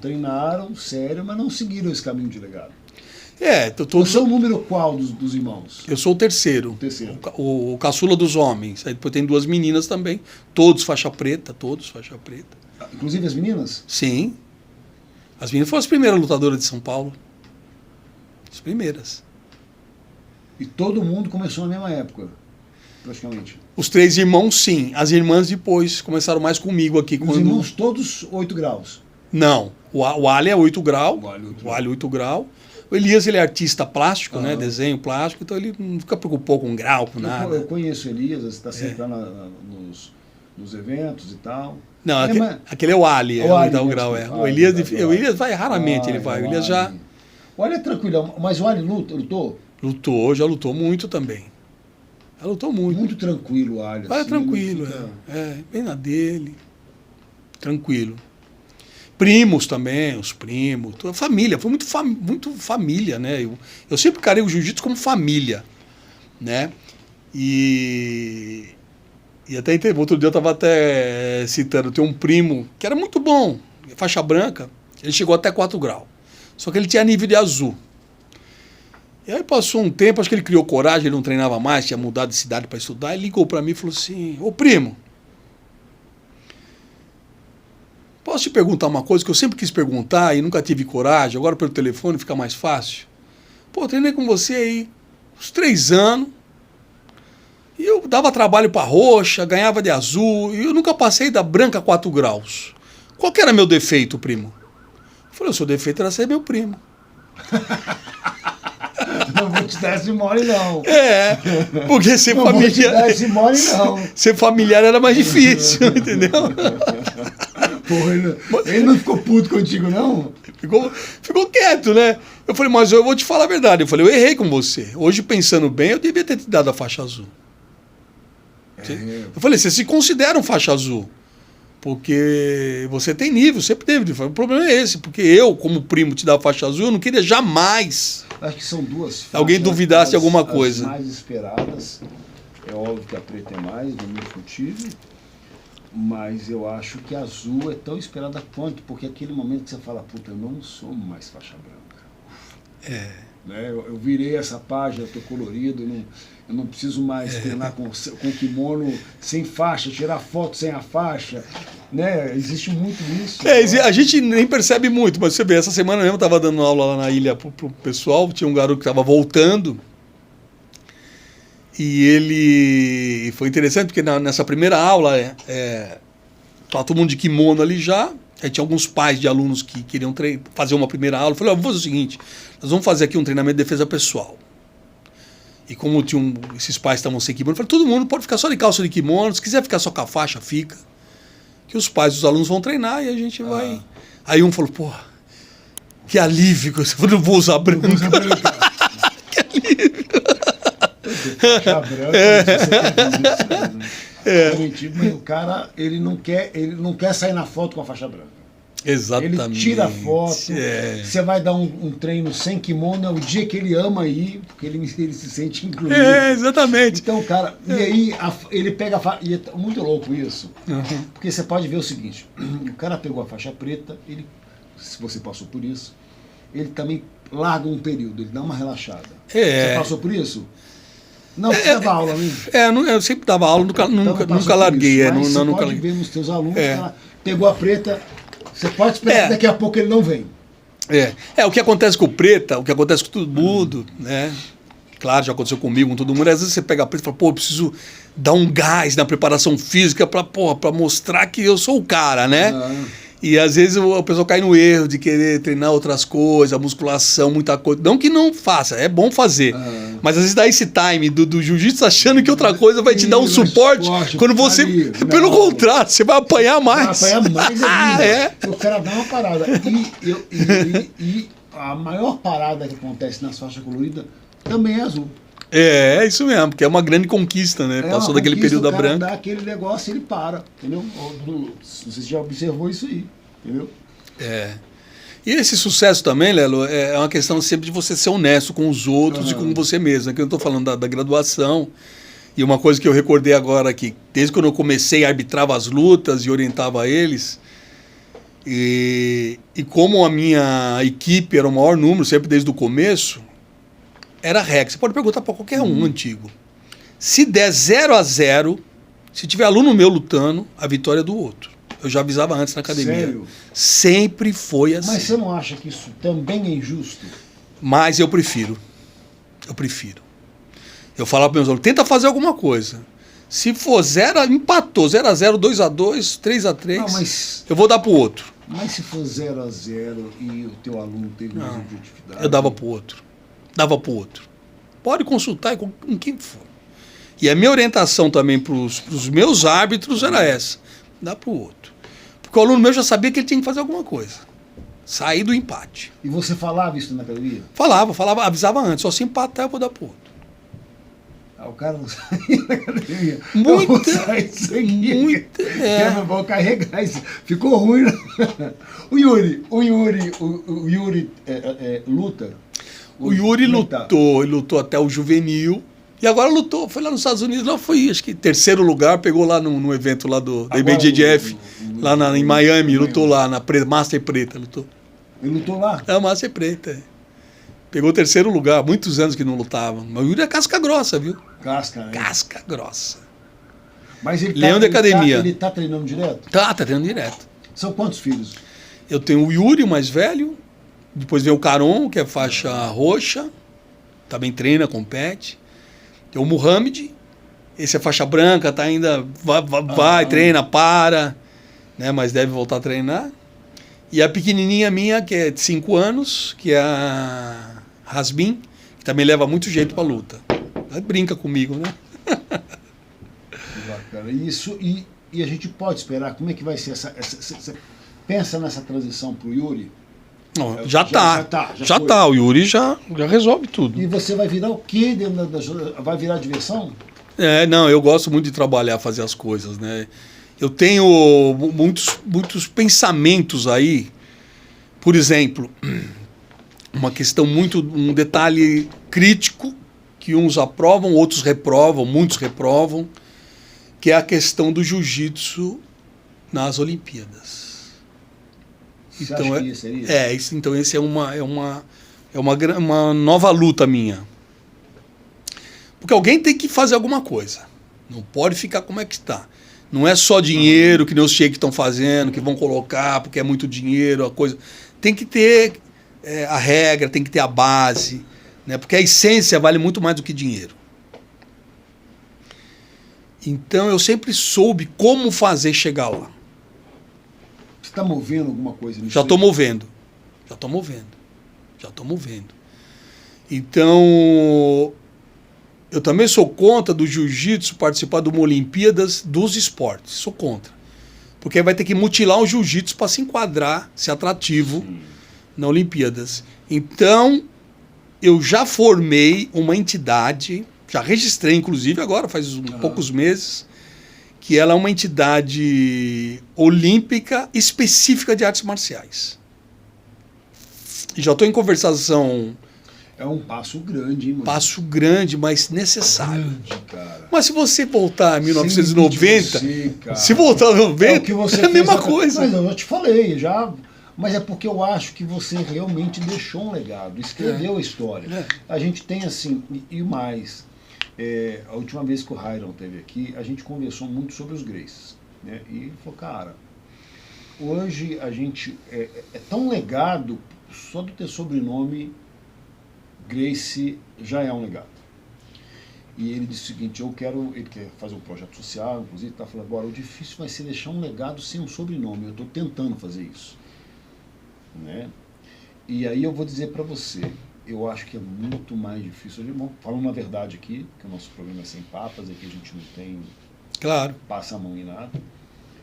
treinaram, sério, mas não seguiram esse caminho de legado. Eu sou o número qual dos irmãos?
Eu sou o terceiro. O caçula dos homens. Aí depois tem 2 meninas também, todos faixa preta.
Inclusive as meninas?
Sim. As meninas foram as primeiras lutadoras de São Paulo. As primeiras.
E todo mundo começou na mesma época, praticamente?
Os 3 irmãos, sim. As irmãs depois começaram mais comigo aqui.
Os irmãos todos 8 graus?
Não. O Ali é 8 grau. O Ali 8 grau. O Elias, ele é artista plástico, né? Desenho plástico, então ele não fica preocupado com grau, com nada.
Eu conheço o Elias, está sempre lá nos eventos e tal.
Não, aquele é o Ali, o 8 grau. O Elias vai raramente, ele vai. O Elias já...
O Ali é tranquilo, mas o Ali lutou?
Já lutou muito também. Já lutou muito.
Muito tranquilo o Ali.
Vai tranquilo, bem na dele. Tranquilo. Primos também, os primos, toda a família, foi muito família, né? Eu sempre carei o jiu-jitsu como família, né? E até outro dia eu estava até citando, tem um primo que era muito bom, faixa branca, ele chegou até 4 graus, só que ele tinha nível de azul. E aí passou um tempo, acho que ele criou coragem, ele não treinava mais, tinha mudado de cidade para estudar, ele ligou para mim e falou assim, ô primo, posso te perguntar uma coisa que eu sempre quis perguntar e nunca tive coragem, agora pelo telefone fica mais fácil? Pô, eu treinei com você aí uns 3 anos, e eu dava trabalho para roxa, ganhava de azul, e eu nunca passei da branca 4 graus. Qual que era meu defeito, primo? Eu falei, o seu defeito era ser meu primo.
Não vou te dar esse mole, não.
Porque ser familiar... Não vou te
dar esse mole, não.
Ser familiar era mais difícil, entendeu?
Porra, ele não ficou puto contigo, não?
Ficou quieto, né? Eu falei, mas eu vou te falar a verdade. Eu falei, eu errei com você. Hoje, pensando bem, eu devia ter te dado a faixa azul. Eu falei, você se considera um faixa azul. Porque você tem nível, sempre teve. O problema é esse, porque eu, como primo, te dar a faixa azul, eu não queria jamais...
Acho que são 2 faixas.
Alguém duvidasse de alguma coisa.
As mais esperadas. É óbvio que a preta é mais, não me discutível. Mas eu acho que a azul é tão esperada quanto, porque aquele momento que você fala, puta, eu não sou mais faixa branca. Né? Eu virei essa página, eu tô colorido, eu não preciso mais treinar com kimono sem faixa, tirar foto sem a faixa. Né? Existe muito isso.
A gente nem percebe muito, mas você vê, essa semana mesmo eu estava dando aula lá na ilha pro pessoal, tinha um garoto que estava voltando. E ele... Foi interessante, porque nessa primeira aula, tava todo mundo de kimono ali já, aí tinha alguns pais de alunos que queriam fazer uma primeira aula. Eu falei, vamos fazer o seguinte, nós vamos fazer aqui um treinamento de defesa pessoal. E como esses pais estavam sem kimono, eu falei, todo mundo pode ficar só de calça de kimono, se quiser ficar só com a faixa, fica. Que os pais dos alunos vão treinar e a gente vai... Aí um falou, porra, que alívio, eu não vou usar branca. Que alívio.
Faixa branca, mas o cara, ele não quer sair na foto com a faixa branca.
Exatamente.
Ele tira foto, você vai dar um treino sem kimono, é o dia que ele ama ir, porque ele se sente incluído.
Exatamente.
Então, cara, e aí ele pega a faixa, e é muito louco isso, porque você pode ver o seguinte, o cara pegou a faixa preta, ele, se você passou por isso, ele também larga um período, ele dá uma relaxada. Você passou por isso? Não, você dava aula, né?
Eu sempre dava aula, nunca larguei.
Mas você pode ver nos teus alunos, cara, pegou a preta, você pode esperar que daqui a pouco ele não vem.
O que acontece com o preta, o que acontece com todo mundo, né? Claro, já aconteceu comigo, com todo mundo. Às vezes você pega a preta e fala, pô, eu preciso dar um gás na preparação física pra mostrar que eu sou o cara, né? E às vezes a pessoa cai no erro de querer treinar outras coisas, a musculação, muita coisa. Não que não faça, é bom fazer. Mas às vezes dá esse time do jiu-jitsu achando que outra coisa vai te dar um suporte quando você. Ali, pelo contrário, você vai apanhar mais.
Vai apanhar mais ainda. O cara dá uma parada. E a maior parada que acontece nas faixas coloridas também é azul.
É isso mesmo, porque é uma grande conquista, né? Passou daquele período da branca.
Dá aquele negócio e ele para, entendeu? Você já observou isso aí, entendeu?
E esse sucesso também, Lelo, é uma questão sempre de você ser honesto com os outros e com você mesmo. Aqui eu estou falando da graduação. E uma coisa que eu recordei agora aqui, desde quando eu comecei, arbitrava as lutas e orientava eles. E como a minha equipe era o maior número, sempre desde o começo, era regra. Você pode perguntar para qualquer um antigo. Se der 0-0, se tiver aluno meu lutando, a vitória é do outro. Eu já avisava antes na academia.
Sério?
Sempre foi assim.
Mas você não acha que isso também é injusto?
Mas eu prefiro. Eu falava para meus alunos, tenta fazer alguma coisa. Se for 0, empatou, 0-0, 2-2, 3-3, eu vou dar pro outro.
Mas se for 0-0 e o teu aluno teve mais objetividade...
Eu dava pro outro. Pode consultar com quem for. E a minha orientação também pros meus árbitros era essa. Dá pro outro. Porque o aluno meu já sabia que ele tinha que fazer alguma coisa. Sair do empate.
E você falava isso na academia?
Falava, avisava antes. Só se empatar eu vou dar pro outro.
O cara não saía da academia.
Muito.
Eu vou carregar isso. Ficou ruim. O Yuri luta.
O Yuri lutou até o juvenil. E agora foi lá nos Estados Unidos, lá foi, acho que terceiro lugar, pegou lá no evento lá da IBJJF, em Miami, lutou lá, na Master Preta, lutou.
Ele lutou lá?
É, Master Preta, Pegou terceiro lugar, muitos anos que não lutava. Mas o Yuri é casca grossa, viu? Casca grossa.
Mas ele
Leão de academia.
Ele tá treinando direto?
Tá treinando direto.
São quantos filhos?
Eu tenho o Yuri, o mais velho, depois vem o Caron, que é faixa roxa, também treina, compete. Tem o Muhammad, esse é faixa branca, tá ainda, vai treina, para, né, mas deve voltar a treinar. E a pequenininha minha, que é de 5 anos, que é a Rasbin, que também leva muito jeito pra luta. Ela brinca comigo, né?
Bacana. E a gente pode esperar, como é que vai ser você pensa nessa transição pro Yuri?
Não, já tá. O Yuri já resolve tudo.
E você vai virar o quê? Vai virar diversão?
Não, eu gosto muito de trabalhar, fazer as coisas, né? Eu tenho muitos pensamentos aí. Por exemplo, um detalhe crítico que uns aprovam, outros reprovam, muitos reprovam, que é a questão do jiu-jitsu nas Olimpíadas.
Você
então
acha que isso seria?
Então esse é uma nova luta minha. Porque alguém tem que fazer alguma coisa. Não pode ficar como é que está. Não é só dinheiro que nem os sheiks estão fazendo, que vão colocar porque é muito dinheiro, a coisa. Tem que ter a regra, tem que ter a base, né? Porque a essência vale muito mais do que dinheiro. Então eu sempre soube como fazer chegar lá.
Você está movendo alguma coisa nisso?
Já estou movendo. Então, eu também sou contra do jiu-jitsu participar de uma Olimpíadas dos esportes. Sou contra. Porque vai ter que mutilar o jiu-jitsu para se enquadrar, ser atrativo na Olimpíadas. Então, eu já formei uma entidade, já registrei, inclusive, agora, faz poucos meses, que ela é uma entidade olímpica específica de artes marciais. E já estou em conversação.
É um passo grande, hein, mano?
Passo grande, mas necessário.
Grande, cara.
Mas se você voltar a 1990, se voltar a 90,
é, o que você
é a mesma
fez,
coisa.
Mas eu te falei, já. Mas é porque eu acho que você realmente deixou um legado, escreveu a história. A gente tem assim, e mais. A última vez que o Hiram esteve aqui, a gente conversou muito sobre os Gracies, né? E ele falou, cara, hoje a gente é tão legado, só de ter sobrenome Gracie já é um legado. E ele disse o seguinte, ele quer fazer um projeto social, inclusive, está falando, agora o difícil vai ser deixar um legado sem um sobrenome, eu estou tentando fazer isso. Né? E aí eu vou dizer para você, eu acho que é muito mais difícil, falando a verdade aqui, que o nosso programa é sem papas, aqui a gente não tem,
claro,
passa a mão em nada,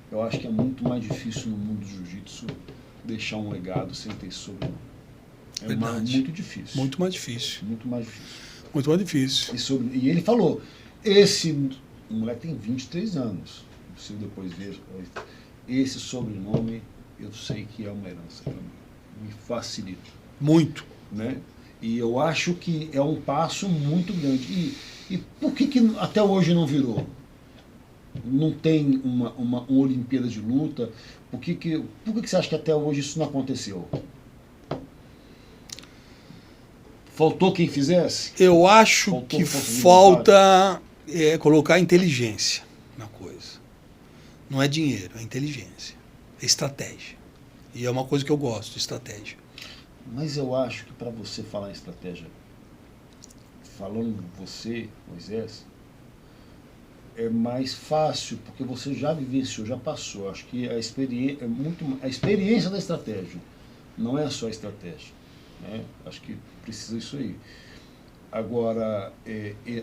eu acho que é muito mais difícil no mundo do jiu-jitsu deixar um legado sem ter sobrenome. É muito difícil.
Muito mais difícil.
Muito mais difícil.
Muito mais difícil.
E ele falou, o moleque tem 23 anos, se depois ver, esse sobrenome, eu sei que é uma herança para mim, me facilita.
Muito.
Né? E eu acho que é um passo muito grande. E por que até hoje não virou? Não tem uma Olimpíada de luta? Por que você acha que até hoje isso não aconteceu? Faltou quem fizesse?
Eu acho que falta colocar inteligência na coisa. Não é dinheiro, é inteligência. É estratégia. E é uma coisa que eu gosto, de estratégia.
Mas eu acho que para você falar em estratégia, falando você, Moisés, é mais fácil, porque você já vivenciou, já passou. Acho que a experiência da estratégia não é só a estratégia. Né? Acho que precisa isso aí. Agora,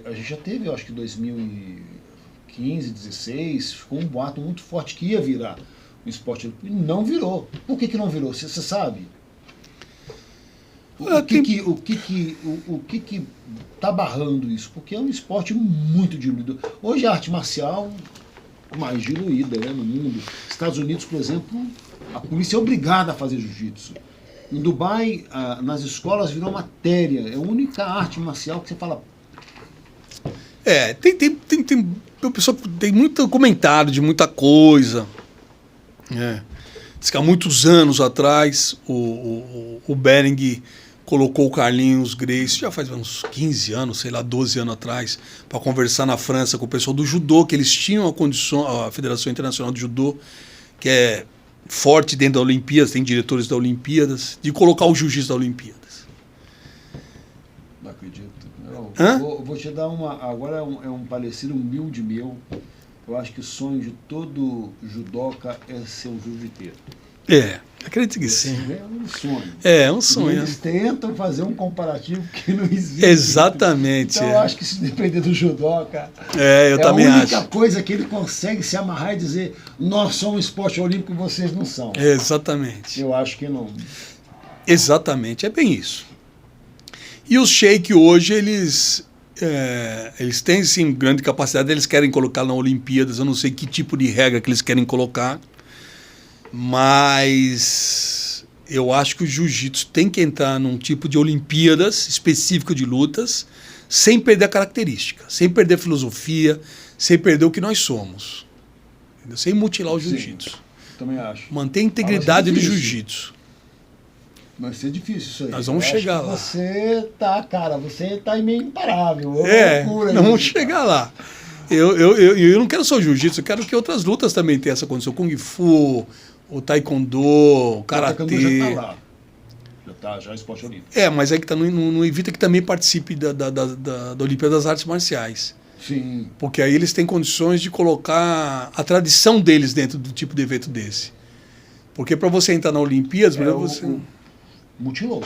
a gente já teve, eu acho que 2015, 2016, ficou um boato muito forte que ia virar um esporte olímpico. E não virou. Por que não virou? Você sabe? O que está barrando isso? Porque é um esporte muito diluído. Hoje a arte marcial mais diluída, né, no mundo. Estados Unidos, por exemplo, a polícia é obrigada a fazer jiu-jitsu. Em Dubai, nas escolas virou matéria. É a única arte marcial que você fala.
O pessoal tem muito comentário de muita coisa. Diz que há muitos anos atrás o Bering colocou o Carlinhos Gracie, já faz uns 15 anos, sei lá, 12 anos atrás, para conversar na França com o pessoal do judô, que eles tinham a Federação Internacional de Judô, que é forte dentro da Olimpíadas, tem diretores da Olimpíadas, de colocar o jiu-jitsu da Olimpíadas.
Não acredito. Eu vou te dar agora é um parecer humilde meu. Eu acho que o sonho de todo judoca é ser um jiu-jiteiro.
Acredito que sim.
É um sonho.
É um sonho.
Eles tentam fazer um comparativo que não existe.
Exatamente.
Então eu acho que se depender do judoca,
eu também acho.
É a única coisa que ele consegue se amarrar e dizer, nós somos um esporte olímpico e vocês não são.
Exatamente.
Eu acho que não.
Exatamente, é bem isso. E os Sheik hoje, eles têm sim grande capacidade, eles querem colocar na Olimpíadas, eu não sei que tipo de regra que eles querem colocar, mas eu acho que o jiu-jitsu tem que entrar num tipo de Olimpíadas específico de lutas, sem perder a característica, sem perder a filosofia, sem perder o que nós somos, entendeu? Sem mutilar o jiu-jitsu.
Também acho.
Manter a integridade do jiu-jitsu.
Vai ser difícil isso aí.
Nós vamos chegar lá.
Você tá meio imparável.
Nós vamos chegar lá. Eu não quero só o jiu-jitsu, eu quero que outras lutas também tenham essa condição. Kung Fu, o Taekwondo, o Karatê.
Já tá lá. Já é esporte olímpico.
Mas aí que não evita que também participe da Olimpíada das Artes Marciais.
Sim.
Porque aí eles têm condições de colocar a tradição deles dentro do tipo de evento desse. Porque para você entrar na Olimpíadas,
mutilou.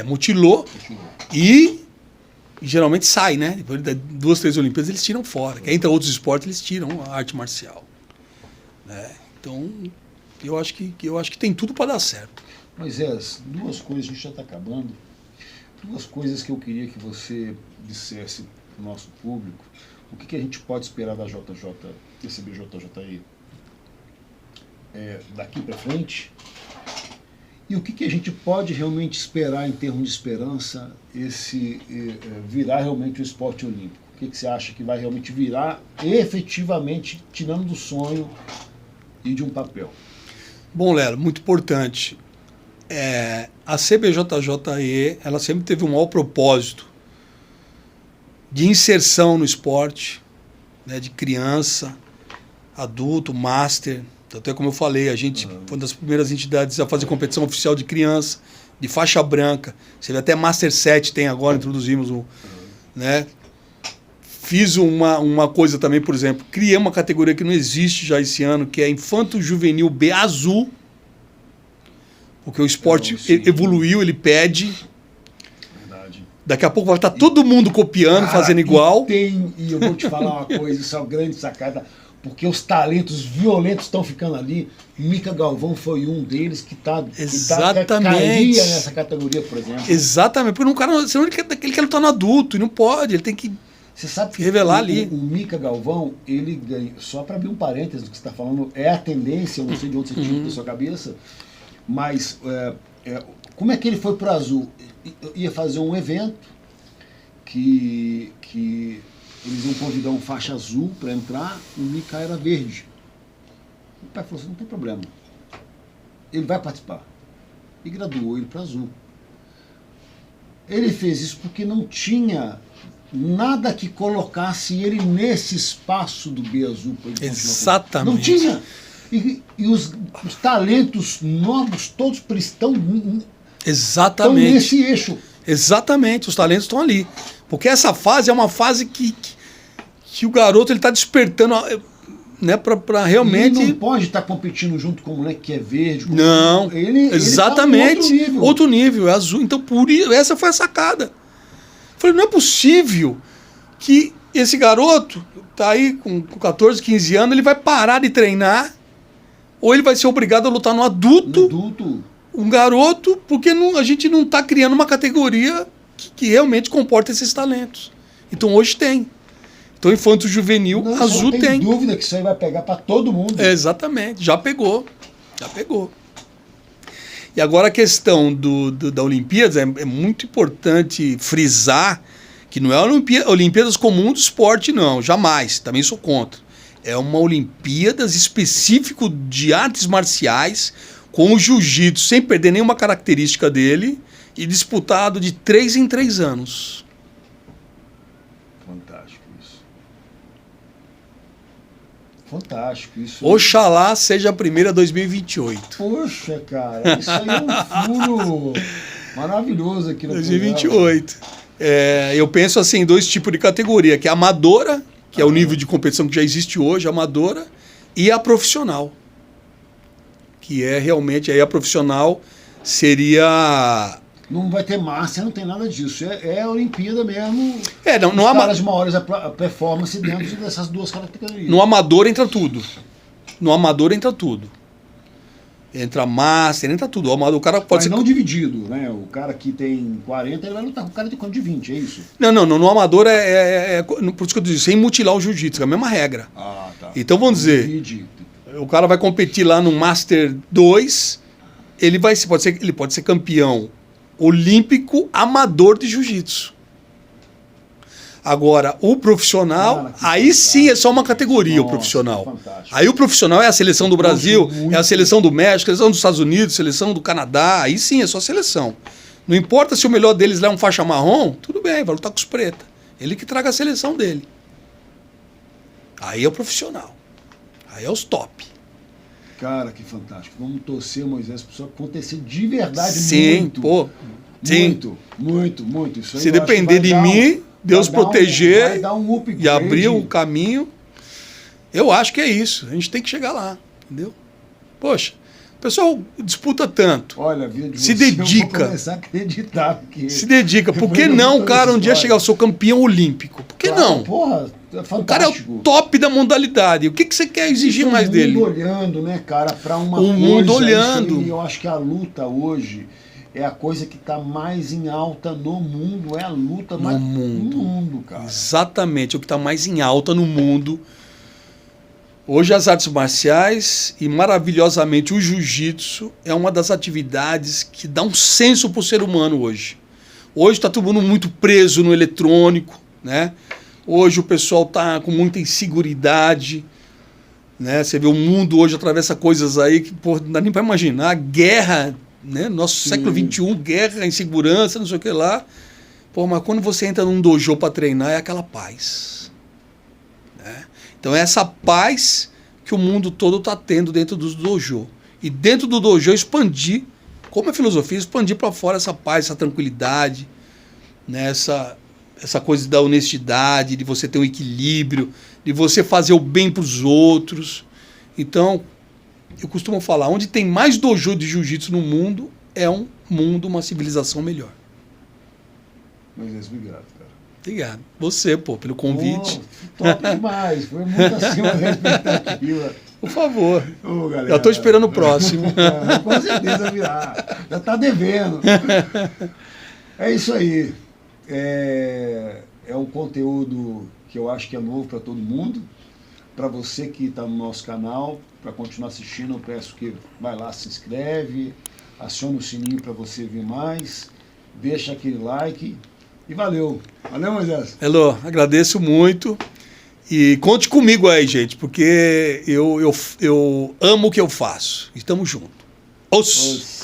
Mutilou. E geralmente sai, né? Depois de 2, 3 Olimpíadas eles tiram fora. Que entra outros esportes, eles tiram a arte marcial. Então, eu acho que tem tudo para dar certo.
Moisés, 2 coisas, a gente já está acabando. 2 coisas que eu queria que você dissesse para o nosso público. o que a gente pode esperar da JJ, desse BJJI daqui para frente? E o que a gente pode realmente esperar em termos de esperança virar realmente o esporte olímpico? O que você acha que vai realmente virar efetivamente, tirando do sonho e de um papel?
Bom, Lero, muito importante. A CBJJE, ela sempre teve um maior propósito de inserção no esporte, né, de criança, adulto, master. Até como eu falei, a gente foi uma das primeiras entidades a fazer competição oficial de criança, de faixa branca. Você vê até Master 7 tem agora, introduzimos o... Né? Fiz uma coisa também, por exemplo, criei uma categoria que não existe já esse ano, que é Infanto Juvenil B Azul, porque o esporte evoluiu, ele pede.
Verdade.
Daqui a pouco vai estar todo mundo copiando, fazendo igual.
E eu vou te falar uma coisa, isso é uma grande sacada, porque os talentos violentos estão ficando ali. Mica Galvão foi um deles que cairia nessa categoria, por exemplo.
Exatamente, porque senão ele quer lutar no adulto, e não pode, ele tem que...
Você sabe que
revelar ali.
O Mica Galvão, ele ganha, só para abrir um parênteses do que você está falando, é a tendência, eu não sei de onde você tirou da sua cabeça, mas como é que ele foi para o Azul? Ia fazer um evento que eles iam convidar um faixa azul para entrar, o Mica era verde. O pai falou assim, não tem problema, ele vai participar. E graduou ele para azul. Ele fez isso porque não tinha nada que colocasse ele nesse espaço do B Azul.
Exatamente.
Não tinha. E os talentos novos todos estão nesse eixo.
Exatamente, os talentos estão ali. Porque essa fase é uma fase que o garoto está despertando, né, para realmente...
Ele não pode estar competindo junto com o moleque que é verde.
Não, exatamente.
Ele tá
outro nível, é azul. Então, por isso, essa foi a sacada. Falei, não é possível que esse garoto tá aí com 14, 15 anos, ele vai parar de treinar ou ele vai ser obrigado a lutar no adulto. Um garoto, porque a gente não está criando uma categoria que realmente comporta esses talentos. Então hoje tem. Então Infanto Juvenil Azul tem.
Não tem dúvida que isso aí vai pegar para todo mundo.
Exatamente, já pegou. E agora a questão da Olimpíadas é muito importante frisar que não é a Olimpíadas comum do esporte, não, jamais, também sou contra. É uma Olimpíadas específico de artes marciais, com o jiu-jitsu, sem perder nenhuma característica dele, e disputado de 3 em 3 anos.
Fantástico isso.
Oxalá seja a primeira 2028.
Poxa, cara, isso aí é um furo maravilhoso aqui no
2028. Eu penso assim, 2 tipos de categoria, que é a amadora, que é o nível de competição que já existe hoje, a amadora, e a profissional. Que é realmente, aí a profissional seria...
Não vai ter massa, não tem nada disso. É a Olimpíada mesmo.
Não há
caras maiores a performance dentro dessas 2 categorias.
No amador entra tudo. Entra master, entra tudo. O cara pode ser...
não dividido, né? O cara que tem 40, ele vai lutar com o cara de 20, é isso?
Não. No amador por isso que eu disse, sem mutilar o jiu-jitsu, é a mesma regra.
Tá.
Então vamos dizer, o cara vai competir lá no Master 2, ele pode ser campeão olímpico amador de jiu-jitsu. Agora, o profissional, aí sim é só uma categoria. O profissional. Aí o profissional é a seleção do Brasil, é a seleção do México, a seleção dos Estados Unidos, a seleção do Canadá, aí sim é só seleção. Não importa se o melhor deles lá é um faixa marrom, tudo bem, vai lutar com os pretas. Ele que traga a seleção dele. Aí é o profissional. Aí é os top.
Cara, que fantástico. Vamos torcer, Moisés, para isso acontecer de verdade.
Sim,
Muito. Isso aí
se depender de mim, Deus proteger
vai dar um upgrade.
E abrir o caminho, eu acho que é isso. A gente tem que chegar lá, entendeu? Poxa, o pessoal disputa tanto.
Olha, a vida de
se
você,
dedica.
Eu vou começar a acreditar. Porque
se dedica. Por que não, cara, um dia chegar ao seu campeão olímpico? Por que não?
Porra, é fantástico.
O cara é o top da modalidade. O que você quer exigir mais dele?
O mundo olhando, né, cara, para uma
coisa. O mundo olhando.
Eu acho que a luta hoje, é a coisa que está mais em alta no mundo, é a luta
No
mais
mundo.
no mundo, cara.
Exatamente, é o que está mais em alta no mundo. Hoje as artes marciais e maravilhosamente o jiu-jitsu é uma das atividades que dá um senso para o ser humano hoje. Hoje está todo mundo muito preso no eletrônico, né? Hoje o pessoal está com muita inseguridade, né? Você vê o mundo hoje atravessa coisas aí que pô, não dá nem para imaginar. Guerra, né? Nosso século XXI, guerra, insegurança, não sei o que lá. Pô, mas quando você entra num dojo para treinar é aquela paz, né? Então é essa paz que o mundo todo está tendo dentro dos dojo. E dentro do dojo expandir, como a filosofia, expandir para fora essa paz, essa tranquilidade, né? Essa coisa da honestidade, de você ter um equilíbrio, de você fazer o bem para os outros. Então, eu costumo falar, onde tem mais dojo de jiu-jitsu no mundo, é um mundo, uma civilização melhor.
Moisés, obrigado, cara.
Obrigado. Você, pô, pelo convite.
Pô, top demais. Foi muito acima da expectativa.
Por favor.
Ô, galera.
Já estou esperando o próximo.
Com certeza virá. Já está devendo. É isso aí. É um conteúdo que eu acho que é novo para todo mundo. Para você que está no nosso canal, para continuar assistindo, eu peço que vai lá, se inscreve, aciona o sininho para você ver mais, deixa aquele like e valeu. Valeu, Moisés.
Elô, agradeço muito. E conte comigo aí, gente, porque eu amo o que eu faço. Estamos juntos. Os.